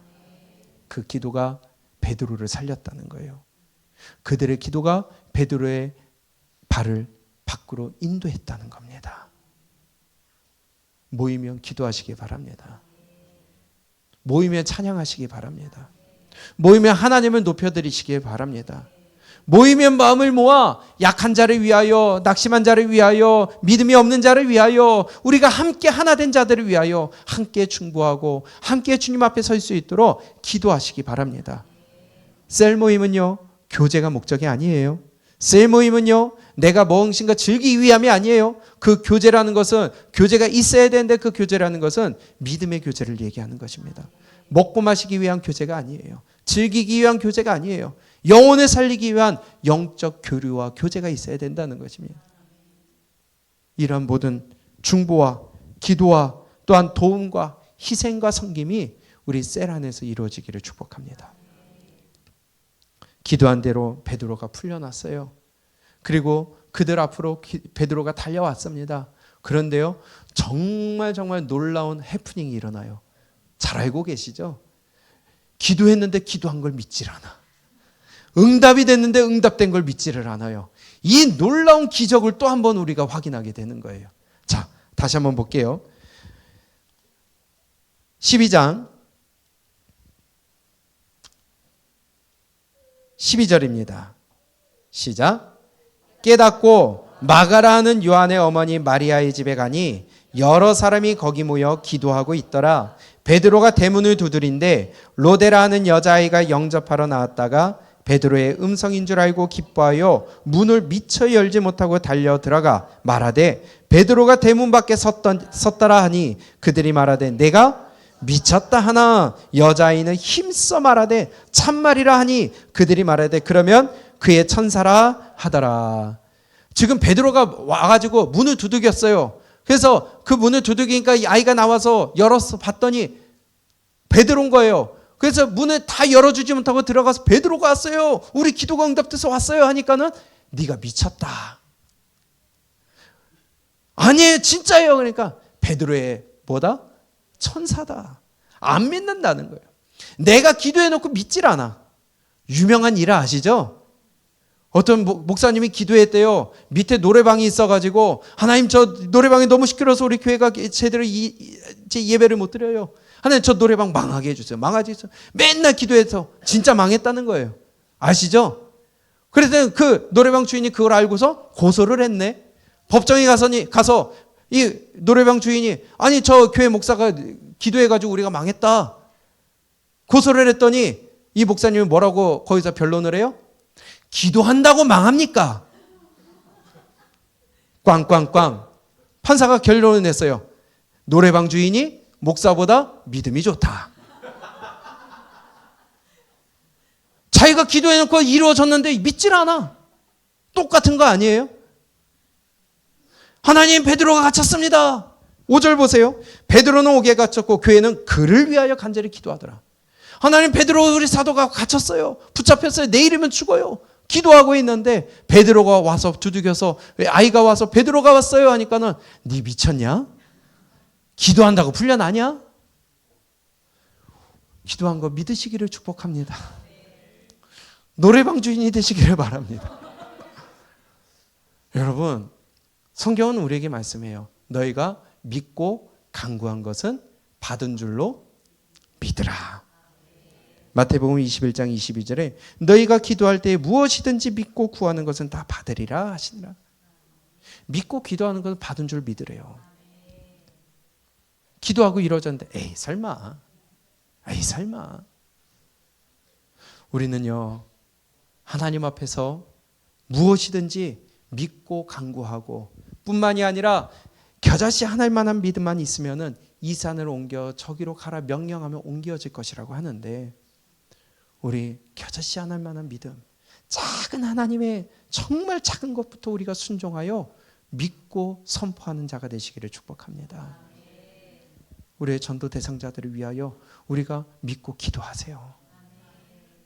그 기도가 베드로를 살렸다는 거예요. 그들의 기도가 베드로의 발을 밖으로 인도했다는 겁니다. 모이면 기도하시기 바랍니다. 모이면 찬양하시기 바랍니다. 모이면 하나님을 높여드리시기 바랍니다. 모이면 마음을 모아 약한 자를 위하여, 낙심한 자를 위하여, 믿음이 없는 자를 위하여, 우리가 함께 하나 된 자들을 위하여 함께 중보하고 함께 주님 앞에 설 수 있도록 기도하시기 바랍니다. 셀 모임은요, 교제가 목적이 아니에요. 셀 모임은요, 내가 무엇인가 즐기기 위함이 아니에요. 그 교제라는 것은, 교제가 있어야 되는데 그 교제라는 것은 믿음의 교제를 얘기하는 것입니다. 먹고 마시기 위한 교제가 아니에요. 즐기기 위한 교제가 아니에요. 영혼을 살리기 위한 영적 교류와 교제가 있어야 된다는 것입니다. 이러한 모든 중보와 기도와 또한 도움과 희생과 섬김이 우리 셀 안에서 이루어지기를 축복합니다. 기도한 대로 베드로가 풀려났어요. 그리고 그들 앞으로 베드로가 달려왔습니다. 그런데요, 정말 놀라운 해프닝이 일어나요. 잘 알고 계시죠? 기도했는데 기도한 걸 믿질 않아. 응답이 됐는데 응답된 걸 믿지를 않아요. 이 놀라운 기적을 또 한 번 우리가 확인하게 되는 거예요. 자, 다시 한번 볼게요. 12장 12절입니다. 시작. 깨닫고 마가라 하는 요한의 어머니 마리아의 집에 가니 여러 사람이 거기 모여 기도하고 있더라. 베드로가 대문을 두드린데 로데라 하는 여자아이가 영접하러 나왔다가 베드로의 음성인 줄 알고 기뻐하여 문을 미처 열지 못하고 달려 들어가 말하되 베드로가 대문 밖에 섰더라 하니 그들이 말하되 내가 미쳤다 하나 여자아이는 힘써 말하되 참말이라 하니 그들이 말하되 그러면 그의 천사라 하더라. 지금 베드로가 와가지고 문을 두들겼어요. 그래서 그 문을 두들기니까 이 아이가 나와서 열어서 봤더니 베드로인 거예요. 그래서 문을 다 열어주지 못하고 들어가서 베드로가 왔어요. 우리 기도가 응답돼서 왔어요 하니까는 네가 미쳤다. 아니에요, 진짜예요. 그러니까 베드로의 뭐다? 천사다. 안 믿는다는 거예요. 내가 기도해놓고 믿질 않아. 유명한 일화 아시죠? 어떤 목사님이 기도했대요. 밑에 노래방이 있어가지고 하나님 저 노래방이 너무 시끄러워서 우리 교회가 제대로 제 예배를 못 드려요. 하나님 저 노래방 망하게 해주세요. 망하게 해주세요. 맨날 기도해서 진짜 망했다는 거예요. 아시죠? 그래서 그 노래방 주인이 그걸 알고서 고소를 했네. 법정에 가서 이 노래방 주인이 아니 저 교회 목사가 기도해가지고 우리가 망했다. 고소를 했더니 이 목사님이 뭐라고 거기서 변론을 해요? 기도한다고 망합니까? 꽝꽝꽝. 판사가 결론을 냈어요. 노래방 주인이 목사보다 믿음이 좋다. 자기가 기도해놓고 이루어졌는데 믿질 않아. 똑같은 거 아니에요? 하나님 베드로가 갇혔습니다. 5절 보세요. 베드로는 옥에 갇혔고 교회는 그를 위하여 간절히 기도하더라. 하나님 베드로 우리 사도가 갇혔어요. 붙잡혔어요. 내일이면 죽어요. 기도하고 있는데 베드로가 와서 두들겨서 아이가 와서 베드로가 왔어요 하니까는 네 미쳤냐? 기도한다고 풀려나냐? 기도한 거 믿으시기를 축복합니다. 노래방 주인이 되시기를 바랍니다. 여러분, 성경은 우리에게 말씀해요. 너희가 믿고 간구한 것은 받은 줄로 믿으라. 마태복음 21장 22절에 너희가 기도할 때 무엇이든지 믿고 구하는 것은 다 받으리라 하시니라. 믿고 기도하는 것은 받은 줄 믿으래요. 기도하고 이루어졌는데 에이 설마. 우리는요 하나님 앞에서 무엇이든지 믿고 간구하고 뿐만이 아니라 겨자씨 하나만한 믿음만 있으면은 이 산을 옮겨 저기로 가라 명령하면 옮겨질 것이라고 하는데, 우리 겨자씨 하나만한 믿음, 작은 하나님의 정말 작은 것부터 우리가 순종하여 믿고 선포하는 자가 되시기를 축복합니다. 우리의 전도 대상자들을 위하여 우리가 믿고 기도하세요.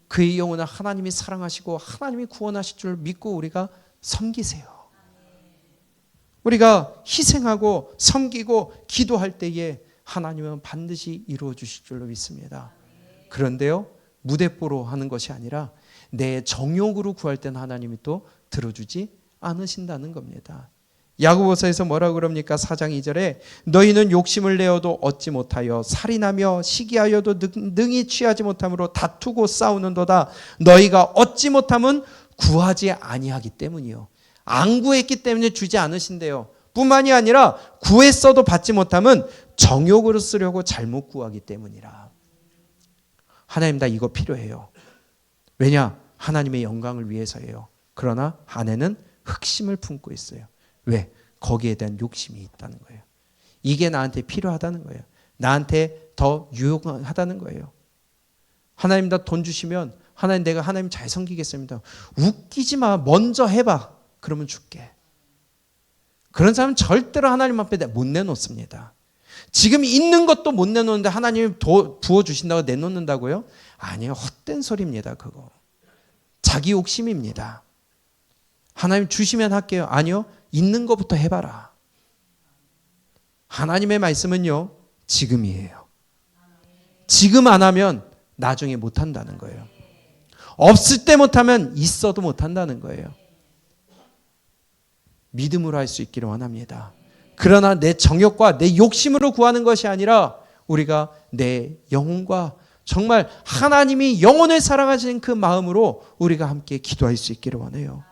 그의 영혼을 하나님이 사랑하시고 하나님이 구원하실 줄 믿고 우리가 섬기세요. 우리가 희생하고 섬기고 기도할 때에 하나님은 반드시 이루어 주실 줄로 믿습니다. 그런데요 무대뽀로 하는 것이 아니라 내 정욕으로 구할 때는 하나님이 또 들어주지 않으신다는 겁니다. 야고보서에서 뭐라고 그럽니까? 4장 2절에 너희는 욕심을 내어도 얻지 못하여 살인하며 시기하여도 능히 취하지 못함으로 다투고 싸우는도다. 너희가 얻지 못함은 구하지 아니하기 때문이요. 안 구했기 때문에 주지 않으신대요. 뿐만이 아니라 구했어도 받지 못함은 정욕으로 쓰려고 잘못 구하기 때문이라. 하나님 나 이거 필요해요. 왜냐? 하나님의 영광을 위해서예요. 그러나 안에는 흑심을 품고 있어요. 왜? 거기에 대한 욕심이 있다는 거예요. 이게 나한테 필요하다는 거예요. 나한테 더 유용하다는 거예요. 하나님 나 돈 주시면 하나님 내가 하나님 잘 섬기겠습니다. 웃기지 마. 먼저 해봐. 그러면 줄게. 그런 사람은 절대로 하나님 앞에 못 내놓습니다. 지금 있는 것도 못 내놓는데 하나님이 부어주신다고 내놓는다고요? 아니요. 헛된 소리입니다. 그거. 자기 욕심입니다. 하나님 주시면 할게요. 아니요. 있는 것부터 해봐라. 하나님의 말씀은요. 지금이에요. 지금 안 하면 나중에 못 한다는 거예요. 없을 때 못하면 있어도 못 한다는 거예요. 믿음으로 할 수 있기를 원합니다. 그러나 내 정욕과 내 욕심으로 구하는 것이 아니라 우리가 내 영혼과 정말 하나님이 영혼을 사랑하시는 그 마음으로 우리가 함께 기도할 수 있기를 원해요.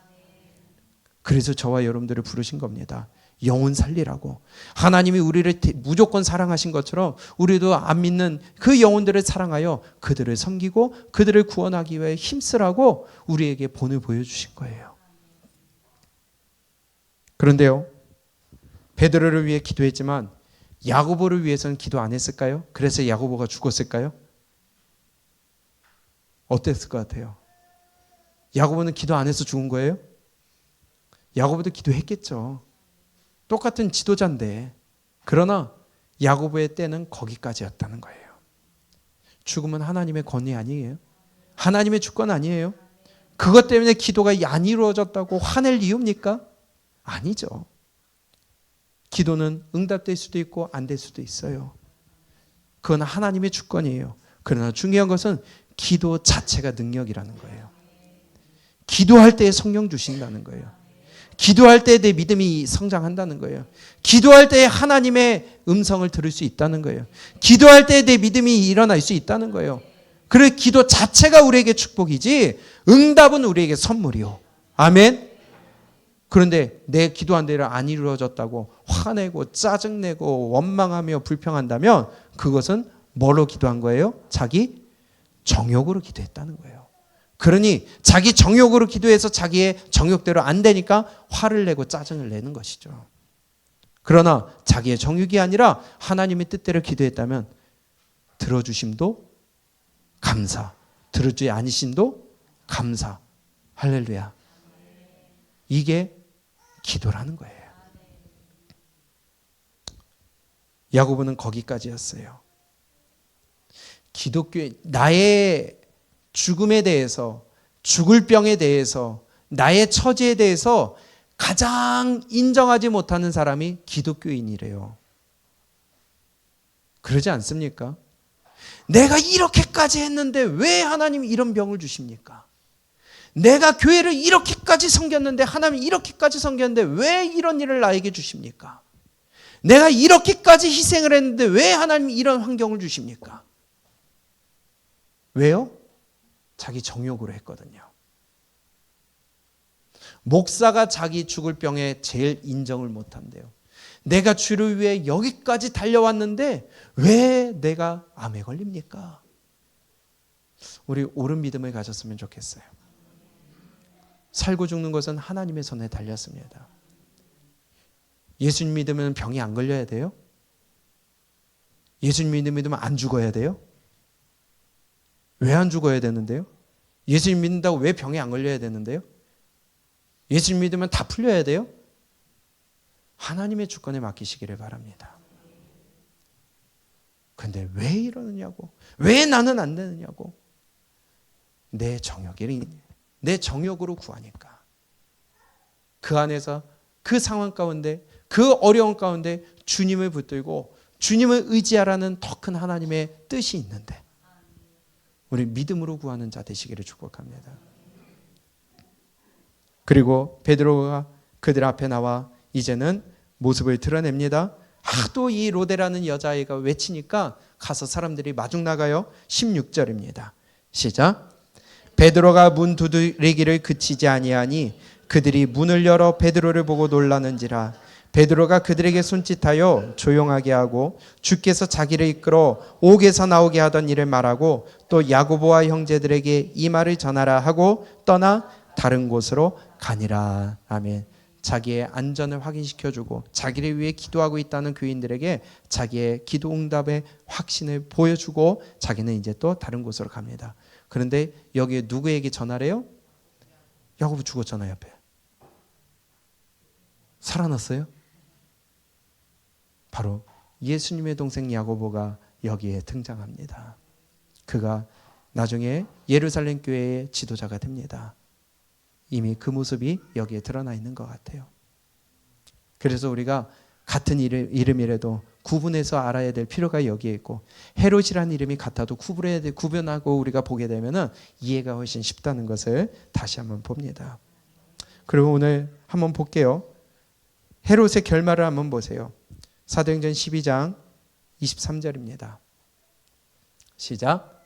그래서 저와 여러분들을 부르신 겁니다. 영혼 살리라고. 하나님이 우리를 무조건 사랑하신 것처럼 우리도 안 믿는 그 영혼들을 사랑하여 그들을 섬기고 그들을 구원하기 위해 힘쓰라고 우리에게 본을 보여주신 거예요. 그런데요, 베드로를 위해 기도했지만 야고보를 위해서는 기도 안 했을까요? 그래서 야고보가 죽었을까요? 어땠을 것 같아요? 야고보는 기도 안 해서 죽은 거예요? 야고보도 기도했겠죠. 똑같은 지도자인데. 그러나 야고보의 때는 거기까지였다는 거예요. 죽음은 하나님의 권위 아니에요? 하나님의 주권 아니에요? 그것 때문에 기도가 안 이루어졌다고 화낼 이유입니까? 아니죠. 기도는 응답될 수도 있고 안 될 수도 있어요. 그건 하나님의 주권이에요. 그러나 중요한 것은 기도 자체가 능력이라는 거예요. 기도할 때에 성령 주신다는 거예요. 기도할 때에 내 믿음이 성장한다는 거예요. 기도할 때에 하나님의 음성을 들을 수 있다는 거예요. 기도할 때에 내 믿음이 일어날 수 있다는 거예요. 그래 기도 자체가 우리에게 축복이지 응답은 우리에게 선물이요. 아멘. 그런데 내 기도한 대로 안 이루어졌다고 화내고 짜증내고 원망하며 불평한다면 그것은 뭐로 기도한 거예요? 자기 정욕으로 기도했다는 거예요. 그러니 자기 정욕으로 기도해서 자기의 정욕대로 안 되니까 화를 내고 짜증을 내는 것이죠. 그러나 자기의 정욕이 아니라 하나님의 뜻대로 기도했다면 들어주심도 감사, 들어주지 않으심도 감사. 할렐루야. 이게 기도라는 거예요. 야고보는 거기까지였어요. 기독교의 나의 죽음에 대해서, 죽을 병에 대해서, 나의 처지에 대해서 가장 인정하지 못하는 사람이 기독교인이래요. 그러지 않습니까? 내가 이렇게까지 했는데 왜 하나님이 이런 병을 주십니까? 내가 교회를 이렇게까지 섬겼는데 하나님이 이렇게까지 섬겼는데 왜 이런 일을 나에게 주십니까? 내가 이렇게까지 희생을 했는데 왜 하나님이 이런 환경을 주십니까? 왜요? 자기 정욕으로 했거든요. 목사가 자기 죽을 병에 제일 인정을 못한대요. 내가 주를 위해 여기까지 달려왔는데 왜 내가 암에 걸립니까? 우리 옳은 믿음을 가졌으면 좋겠어요. 살고 죽는 것은 하나님의 손에 달렸습니다. 예수님 믿으면 병이 안 걸려야 돼요? 예수님 믿으면 안 죽어야 돼요? 왜 안 죽어야 되는데요? 예수님 믿는다고 왜 병에 안 걸려야 되는데요? 예수님 믿으면 다 풀려야 돼요? 하나님의 주권에 맡기시기를 바랍니다. 근데 왜 이러느냐고, 왜 나는 안 되느냐고. 내 정욕으로 구하니까. 그 안에서 그 상황 가운데, 그 어려운 가운데 주님을 붙들고 주님을 의지하라는 더 큰 하나님의 뜻이 있는데 우리 믿음으로 구하는 자 되시기를 축복합니다. 그리고 베드로가 그들 앞에 나와 이제는 모습을 드러냅니다. 하도 이 로데라는 여자아이가 외치니까 가서 사람들이 마중 나가요. 16절입니다. 시작. 베드로가 문 두드리기를 그치지 아니하니 그들이 문을 열어 베드로를 보고 놀라는지라. 베드로가 그들에게 손짓하여 조용하게 하고 주께서 자기를 이끌어 옥에서 나오게 하던 일을 말하고 또 야고보와 형제들에게 이 말을 전하라 하고 떠나 다른 곳으로 가니라. 아멘. 자기의 안전을 확인시켜주고 자기를 위해 기도하고 있다는 교인들에게 자기의 기도 응답의 확신을 보여주고 자기는 이제 또 다른 곳으로 갑니다. 그런데 여기에 누구에게 전하래요? 야고보 죽었잖아요. 옆에 살아났어요? 바로 예수님의 동생 야고보가 여기에 등장합니다. 그가 나중에 예루살렘 교회의 지도자가 됩니다. 이미 그 모습이 여기에 드러나 있는 것 같아요. 그래서 우리가 같은 이름이라도 구분해서 알아야 될 필요가 여기에 있고, 헤롯이라는 이름이 같아도 구분하고 우리가 보게 되면 이해가 훨씬 쉽다는 것을 다시 한번 봅니다. 그리고 오늘 한번 볼게요. 헤롯의 결말을 한번 보세요. 사도행전 12장 23절입니다. 시작.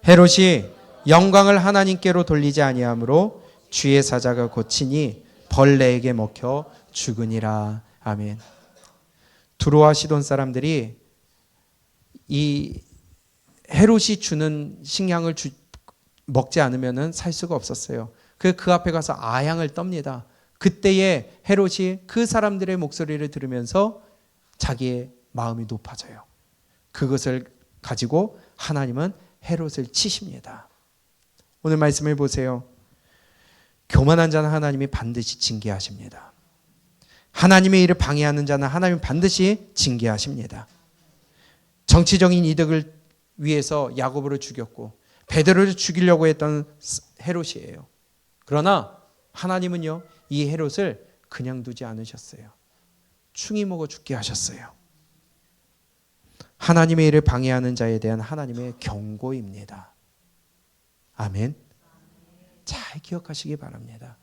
헤롯이 영광을 하나님께로 돌리지 아니하므로 주의 사자가 고치니 벌레에게 먹혀 죽으니라. 아멘. 두로와 시돈 사람들이 이 헤롯이 주는 식량을 먹지 않으면 살 수가 없었어요. 그 앞에 가서 아향을 떱니다. 그때에 헤롯이 그 사람들의 목소리를 들으면서 자기의 마음이 높아져요. 그것을 가지고 하나님은 헤롯을 치십니다. 오늘 말씀을 보세요. 교만한 자는 하나님이 반드시 징계하십니다. 하나님의 일을 방해하는 자는 하나님 반드시 징계하십니다. 정치적인 이득을 위해서 야고보를 죽였고 베드로를 죽이려고 했던 헤롯이에요. 그러나 하나님은요, 이 헤롯을 그냥 두지 않으셨어요. 충이 먹어 죽게 하셨어요. 하나님의 일을 방해하는 자에 대한 하나님의 경고입니다. 아멘. 잘 기억하시기 바랍니다.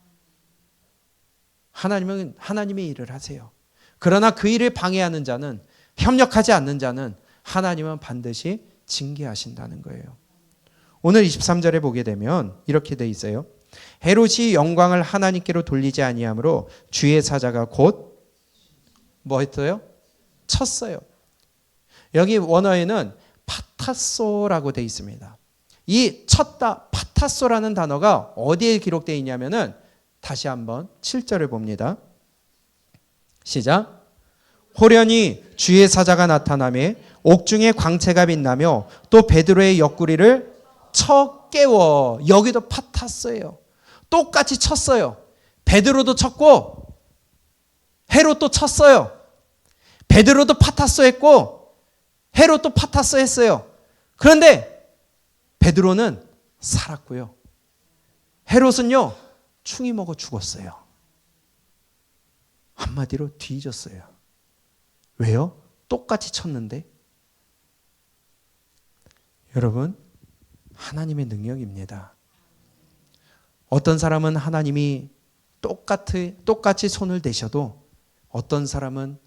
하나님은 하나님의 일을 하세요. 그러나 그 일을 방해하는 자는, 협력하지 않는 자는 하나님은 반드시 징계하신다는 거예요. 오늘 23절에 보게 되면 이렇게 돼 있어요. 헤롯이 영광을 하나님께로 돌리지 아니하므로 주의 사자가 곧 뭐 했어요? 쳤어요. 여기 원어에는 파타소라고 돼 있습니다. 이 쳤다, 파타소라는 단어가 어디에 기록되어 있냐면은 다시 한번 7절을 봅니다. 시작. 호련히 주의 사자가 나타나며 옥중에 광채가 빛나며 또 베드로의 옆구리를 쳐 깨워. 여기도 파타소예요. 똑같이 쳤어요. 베드로도 쳤고 헤롯도 쳤어요. 베드로도 파타소 했고 헤롯도 파타소 했어요. 그런데 베드로는 살았고요. 헤롯은요, 충이 먹어 죽었어요. 한마디로 뒤졌어요. 왜요? 똑같이 쳤는데. 여러분, 하나님의 능력입니다. 어떤 사람은 하나님이 똑같이 손을 대셔도 어떤 사람은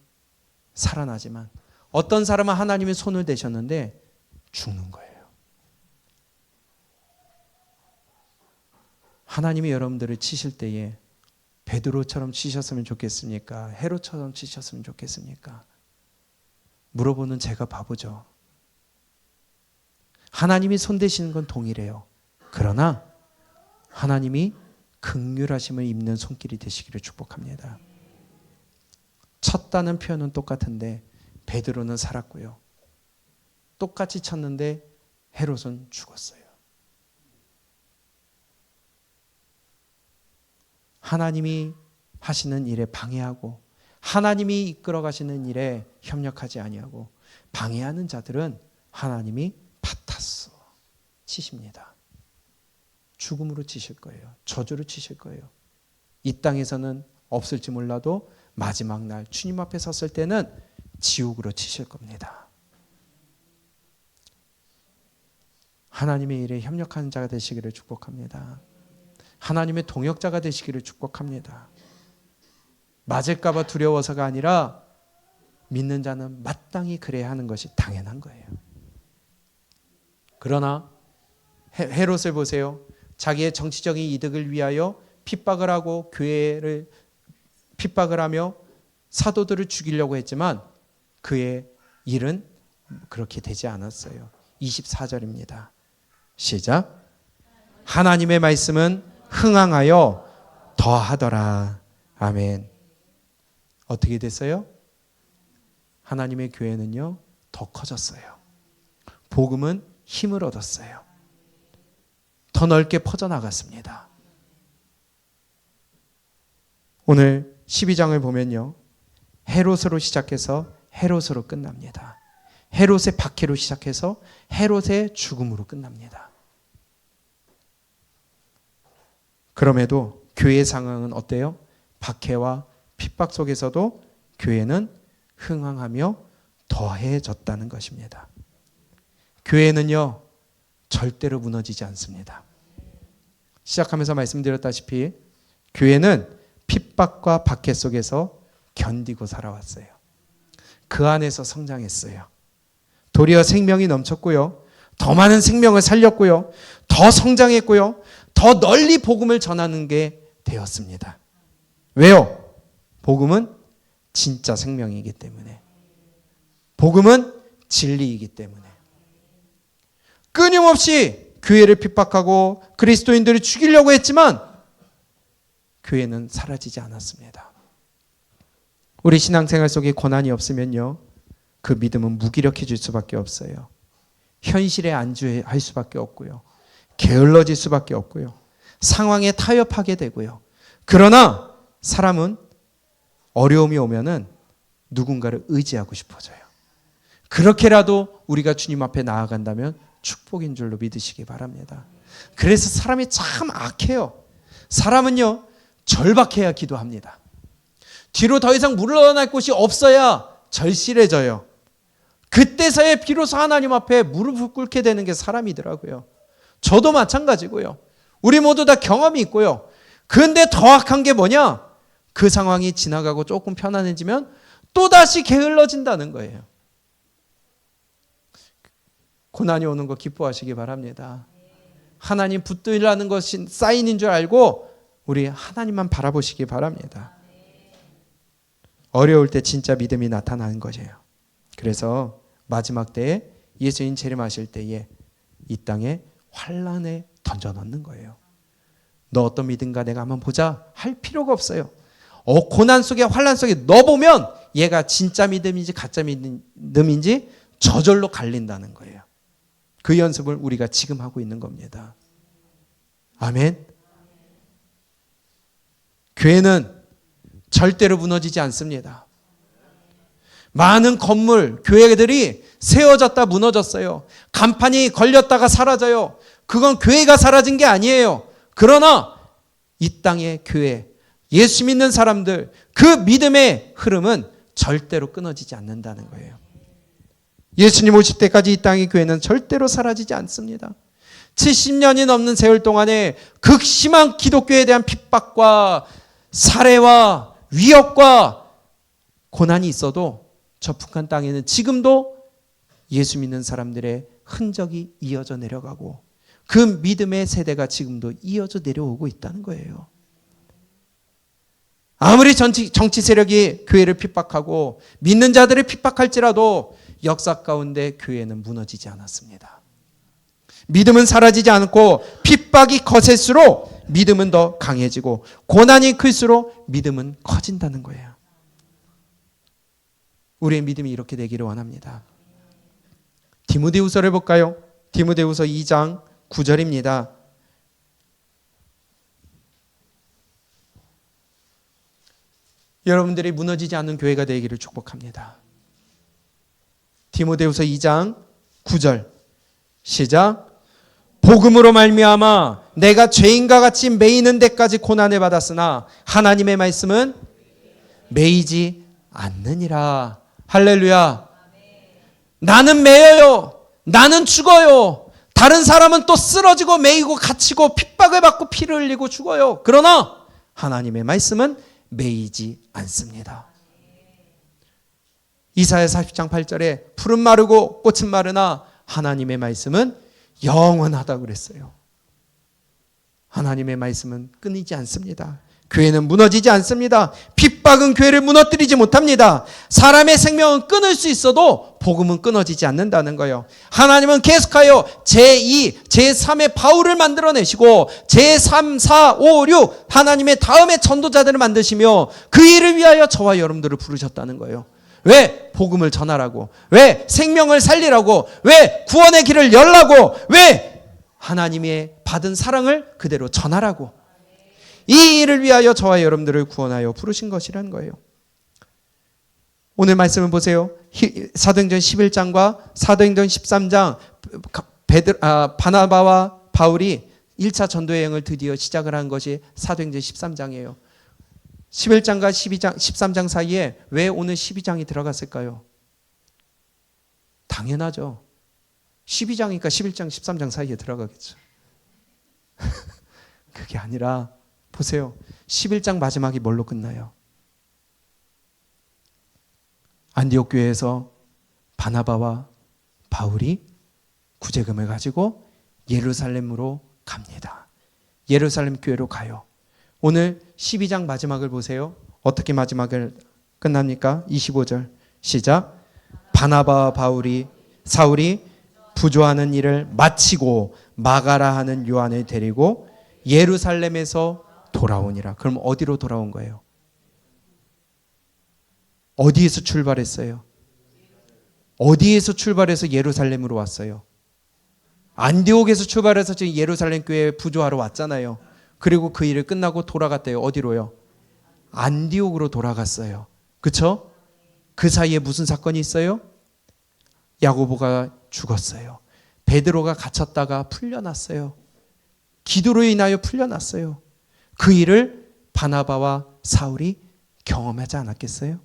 살아나지만 어떤 사람은 하나님이 손을 대셨는데 죽는 거예요. 하나님이 여러분들을 치실 때에 베드로처럼 치셨으면 좋겠습니까? 헤롯처럼 치셨으면 좋겠습니까? 물어보는 제가 바보죠. 하나님이 손대시는 건 동일해요. 그러나 하나님이 긍휼하심을 입는 손길이 되시기를 축복합니다. 쳤다는 표현은 똑같은데 베드로는 살았고요. 똑같이 쳤는데 헤롯은 죽었어요. 하나님이 하시는 일에 방해하고 하나님이 이끌어 가시는 일에 협력하지 아니하고 방해하는 자들은 하나님이 파타스 치십니다. 죽음으로 치실 거예요. 저주로 치실 거예요. 이 땅에서는 없을지 몰라도 마지막 날 주님 앞에 섰을 때는 지옥으로 치실 겁니다. 하나님의 일에 협력하는 자가 되시기를 축복합니다. 하나님의 동역자가 되시기를 축복합니다. 맞을까 봐 두려워서가 아니라 믿는 자는 마땅히 그래야 하는 것이 당연한 거예요. 그러나 헤롯을 보세요. 자기의 정치적인 이득을 위하여 핍박을 하고 교회를 핍박을 하며 사도들을 죽이려고 했지만 그의 일은 그렇게 되지 않았어요. 24절입니다. 시작. 하나님의 말씀은 흥황하여 더하더라. 아멘. 어떻게 됐어요? 하나님의 교회는요, 더 커졌어요. 복음은 힘을 얻었어요. 더 넓게 퍼져나갔습니다. 오늘 12장을 보면요, 헤롯으로 시작해서 헤롯으로 끝납니다. 헤롯의 박해로 시작해서 헤롯의 죽음으로 끝납니다. 그럼에도 교회의 상황은 어때요? 박해와 핍박 속에서도 교회는 흥황하며 더해졌다는 것입니다. 교회는요, 절대로 무너지지 않습니다. 시작하면서 말씀드렸다시피 교회는 핍박과 박해 속에서 견디고 살아왔어요. 그 안에서 성장했어요. 도리어 생명이 넘쳤고요. 더 많은 생명을 살렸고요. 더 성장했고요. 더 널리 복음을 전하는 게 되었습니다. 왜요? 복음은 진짜 생명이기 때문에. 복음은 진리이기 때문에. 끊임없이 교회를 핍박하고 그리스도인들을 죽이려고 했지만 교회는 사라지지 않았습니다. 우리 신앙생활 속에 고난이 없으면요, 그 믿음은 무기력해질 수밖에 없어요. 현실에 안주할 수밖에 없고요. 게을러질 수밖에 없고요. 상황에 타협하게 되고요. 그러나 사람은 어려움이 오면은 누군가를 의지하고 싶어져요. 그렇게라도 우리가 주님 앞에 나아간다면 축복인 줄로 믿으시기 바랍니다. 그래서 사람이 참 악해요. 사람은요, 절박해야 기도합니다. 뒤로 더 이상 물러날 곳이 없어야 절실해져요. 그때서야 비로소 하나님 앞에 무릎을 꿇게 되는 게 사람이더라고요. 저도 마찬가지고요. 우리 모두 다 경험이 있고요. 그런데 더 악한 게 뭐냐? 그 상황이 지나가고 조금 편안해지면 또다시 게을러진다는 거예요. 고난이 오는 거 기뻐하시기 바랍니다. 하나님 붙들라는 것이 사인인 줄 알고 우리 하나님만 바라보시기 바랍니다. 어려울 때 진짜 믿음이 나타나는 거예요. 그래서 마지막 때에 예수님 재림하실 때에 이 땅에 환란에 던져넣는 거예요. 너 어떤 믿음가 내가 한번 보자 할 필요가 없어요. 고난 속에 환란 속에 넣어보면 얘가 진짜 믿음인지 가짜 믿음인지 저절로 갈린다는 거예요. 그 연습을 우리가 지금 하고 있는 겁니다. 아멘. 교회는 절대로 무너지지 않습니다. 많은 건물, 교회들이 세워졌다 무너졌어요. 간판이 걸렸다가 사라져요. 그건 교회가 사라진 게 아니에요. 그러나 이 땅의 교회, 예수 믿는 사람들, 그 믿음의 흐름은 절대로 끊어지지 않는다는 거예요. 예수님 오실 때까지 이 땅의 교회는 절대로 사라지지 않습니다. 70년이 넘는 세월 동안에 극심한 기독교에 대한 핍박과 살해와 위협과 고난이 있어도 저 북한 땅에는 지금도 예수 믿는 사람들의 흔적이 이어져 내려가고 그 믿음의 세대가 지금도 이어져 내려오고 있다는 거예요. 아무리 정치 세력이 교회를 핍박하고 믿는 자들을 핍박할지라도 역사 가운데 교회는 무너지지 않았습니다. 믿음은 사라지지 않고 핍박이 거셀수록 믿음은 더 강해지고 고난이 클수록 믿음은 커진다는 거예요. 우리의 믿음이 이렇게 되기를 원합니다. 디모데후서를 볼까요? 디모데후서 2장 9절입니다. 여러분들이 무너지지 않는 교회가 되기를 축복합니다. 디모데후서 2장 9절 시작. 복음으로 말미암아 내가 죄인과 같이 매이는 데까지 고난을 받았으나 하나님의 말씀은 매이지 않느니라. 할렐루야. 나는 매여요. 나는 죽어요. 다른 사람은 또 쓰러지고 매이고 갇히고 핍박을 받고 피를 흘리고 죽어요. 그러나 하나님의 말씀은 매이지 않습니다. 이사야 40장 8절에 풀은 마르고 꽃은 마르나 하나님의 말씀은 영원하다고 그랬어요. 하나님의 말씀은 끊이지 않습니다. 교회는 무너지지 않습니다. 핍박은 교회를 무너뜨리지 못합니다. 사람의 생명은 끊을 수 있어도 복음은 끊어지지 않는다는 거예요. 하나님은 계속하여 제2, 제3의 바울을 만들어내시고 제3, 4, 5, 6 하나님의 다음의 전도자들을 만드시며 그 일을 위하여 저와 여러분들을 부르셨다는 거예요. 왜? 복음을 전하라고. 왜? 생명을 살리라고. 왜? 구원의 길을 열라고. 왜? 하나님의 받은 사랑을 그대로 전하라고. 이 일을 위하여 저와 여러분들을 구원하여 부르신 것이라는 거예요. 오늘 말씀을 보세요. 사도행전 11장과 사도행전 13장 바나바와 바울이 1차 전도 여행을 드디어 시작을 한 것이 사도행전 13장이에요. 11장과 12장, 13장 사이에 왜 오늘 12장이 들어갔을까요? 당연하죠. 12장이니까 11장, 13장 사이에 들어가겠죠. 그게 아니라 보세요. 11장 마지막이 뭘로 끝나요? 안디옥 교회에서 바나바와 바울이 구제금을 가지고 예루살렘으로 갑니다. 예루살렘 교회로 가요. 오늘 12장 마지막을 보세요. 어떻게 마지막을 끝납니까? 25절 시작. 바나바와 사울이 부조하는 일을 마치고 마가라 하는 요한을 데리고 예루살렘에서 돌아오니라. 그럼 어디로 돌아온 거예요? 어디에서 출발했어요? 어디에서 출발해서 예루살렘으로 왔어요? 안디옥에서 출발해서 지금 예루살렘 교회에 부조하러 왔잖아요. 그리고 그 일을 끝나고 돌아갔대요. 어디로요? 안디옥으로 돌아갔어요. 그렇죠? 그 사이에 무슨 사건이 있어요? 야고보가 죽었어요. 베드로가 갇혔다가 풀려났어요. 기도로 인하여 풀려났어요. 그 일을 바나바와 사울이 경험하지 않았겠어요?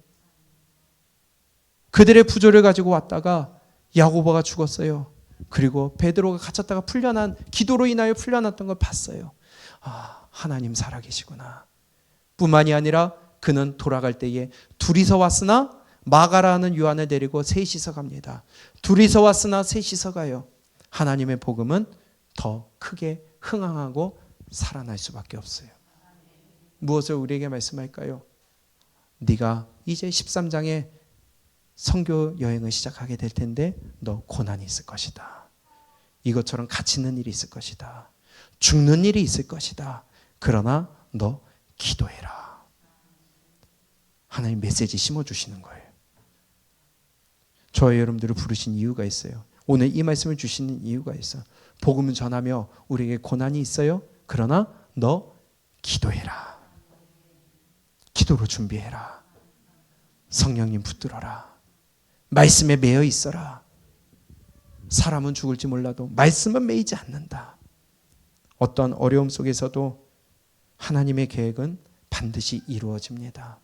그들의 부조를 가지고 왔다가 야고보가 죽었어요. 그리고 베드로가 갇혔다가 풀려난, 기도로 인하여 풀려났던 걸 봤어요. 아, 하나님 살아계시구나. 뿐만이 아니라 그는 돌아갈 때에 둘이서 왔으나 마가라는 요한을 데리고 셋이서 갑니다. 둘이서 왔으나 셋이서 가요. 하나님의 복음은 더 크게 흥황하고 살아날 수밖에 없어요. 무엇을 우리에게 말씀할까요? 네가 이제 13장에 선교 여행을 시작하게 될 텐데 너 고난이 있을 것이다. 이것처럼 갇히는 일이 있을 것이다. 죽는 일이 있을 것이다. 그러나 너 기도해라. 하나님 메시지 심어주시는 거예요. 저와 여러분들을 부르신 이유가 있어요. 오늘 이 말씀을 주시는 이유가 있어요. 복음을 전하며 우리에게 고난이 있어요. 그러나 너 기도해라. 기도로 준비해라. 성령님 붙들어라. 말씀에 매여 있어라. 사람은 죽을지 몰라도 말씀은 매이지 않는다. 어떤 어려움 속에서도 하나님의 계획은 반드시 이루어집니다.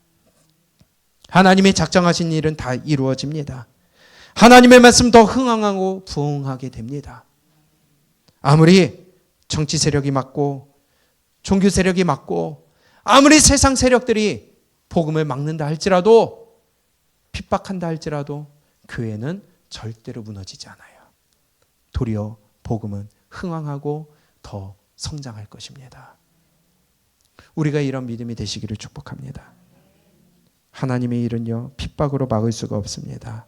하나님의 작정하신 일은 다 이루어집니다. 하나님의 말씀 더 흥황하고 부흥하게 됩니다. 아무리 정치 세력이 맞고 종교 세력이 맞고 아무리 세상 세력들이 복음을 막는다 할지라도 핍박한다 할지라도 교회는 절대로 무너지지 않아요. 도리어 복음은 흥황하고 더 성장할 것입니다. 우리가 이런 믿음이 되시기를 축복합니다. 하나님의 일은요, 핍박으로 막을 수가 없습니다.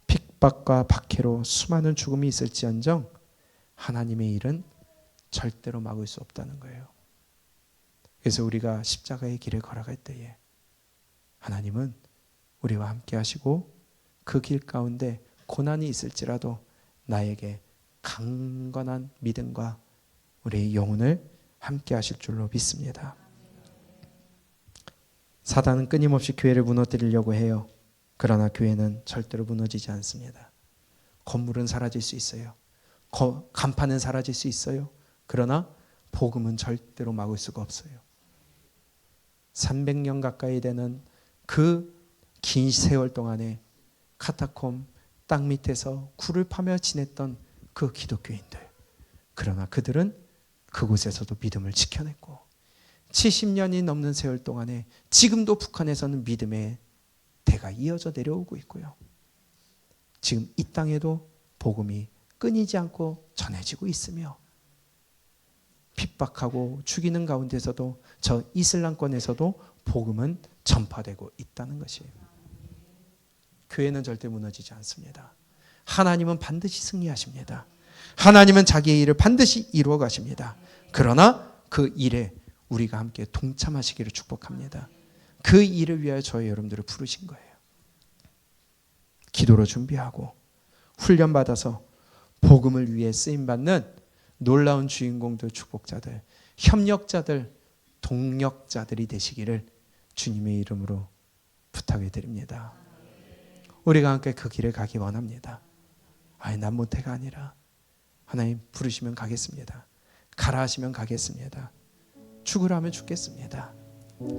핍박과 박해로 수많은 죽음이 있을지언정 하나님의 일은 절대로 막을 수 없다는 거예요. 그래서 우리가 십자가의 길을 걸어갈 때에 하나님은 우리와 함께 하시고 그 길 가운데 고난이 있을지라도 나에게 강건한 믿음과 우리의 영혼을 함께 하실 줄로 믿습니다. 사단은 끊임없이 교회를 무너뜨리려고 해요. 그러나 교회는 절대로 무너지지 않습니다. 건물은 사라질 수 있어요. 간판은 사라질 수 있어요. 그러나 복음은 절대로 막을 수가 없어요. 300년 가까이 되는 그 긴 세월 동안에 카타콤 땅 밑에서 굴을 파며 지냈던 그 기독교인들, 그러나 그들은 그곳에서도 믿음을 지켜냈고 70년이 넘는 세월 동안에 지금도 북한에서는 믿음의 대가 이어져 내려오고 있고요. 지금 이 땅에도 복음이 끊이지 않고 전해지고 있으며 핍박하고 죽이는 가운데서도 저 이슬람권에서도 복음은 전파되고 있다는 것이에요. 교회는 절대 무너지지 않습니다. 하나님은 반드시 승리하십니다. 하나님은 자기의 일을 반드시 이루어 가십니다. 그러나 그 일에 우리가 함께 동참하시기를 축복합니다. 그 일을 위하여 저희 여러분들을 부르신 거예요. 기도로 준비하고 훈련받아서 복음을 위해 쓰임받는 놀라운 주인공들, 축복자들, 협력자들, 동력자들이 되시기를 주님의 이름으로 부탁해 드립니다. 우리가 함께 그 길을 가기 원합니다. 아니, 난 못해가 아니라 하나님 부르시면 가겠습니다. 가라 하시면 가겠습니다. 죽으라 하면 죽겠습니다.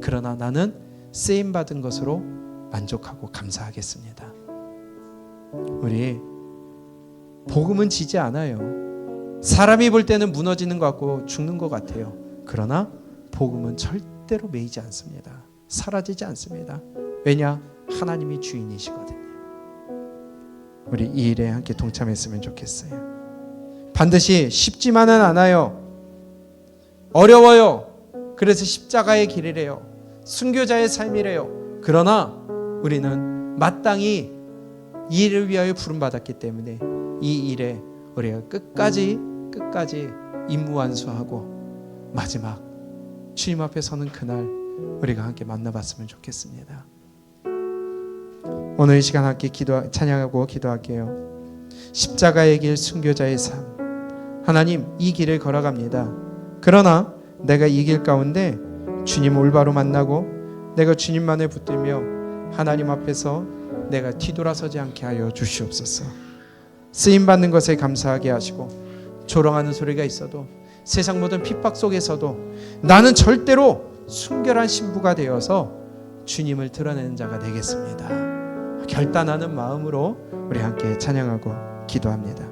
그러나 나는 쓰임받은 것으로 만족하고 감사하겠습니다. 우리 복음은 지지 않아요. 사람이 볼 때는 무너지는 것 같고 죽는 것 같아요. 그러나 복음은 절대로 매이지 않습니다. 사라지지 않습니다. 왜냐? 하나님이 주인이시거든요. 우리 이 일에 함께 동참했으면 좋겠어요. 반드시 쉽지만은 않아요. 어려워요. 그래서 십자가의 길이래요. 순교자의 삶이래요. 그러나 우리는 마땅히 이 일을 위하여 부름받았기 때문에 이 일에 우리가 끝까지 임무완수하고 마지막 주님 앞에 서는 그날 우리가 함께 만나봤으면 좋겠습니다. 오늘 이 시간 함께 찬양하고 기도할게요. 십자가의 길, 순교자의 삶. 하나님, 이 길을 걸어갑니다. 그러나 내가 이 길 가운데 주님 올바로 만나고 내가 주님만을 붙들며 하나님 앞에서 내가 뒤돌아서지 않게 하여 주시옵소서. 쓰임받는 것에 감사하게 하시고 조롱하는 소리가 있어도 세상 모든 핍박 속에서도 나는 절대로 순결한 신부가 되어서 주님을 드러내는 자가 되겠습니다. 결단하는 마음으로 우리 함께 찬양하고 기도합니다.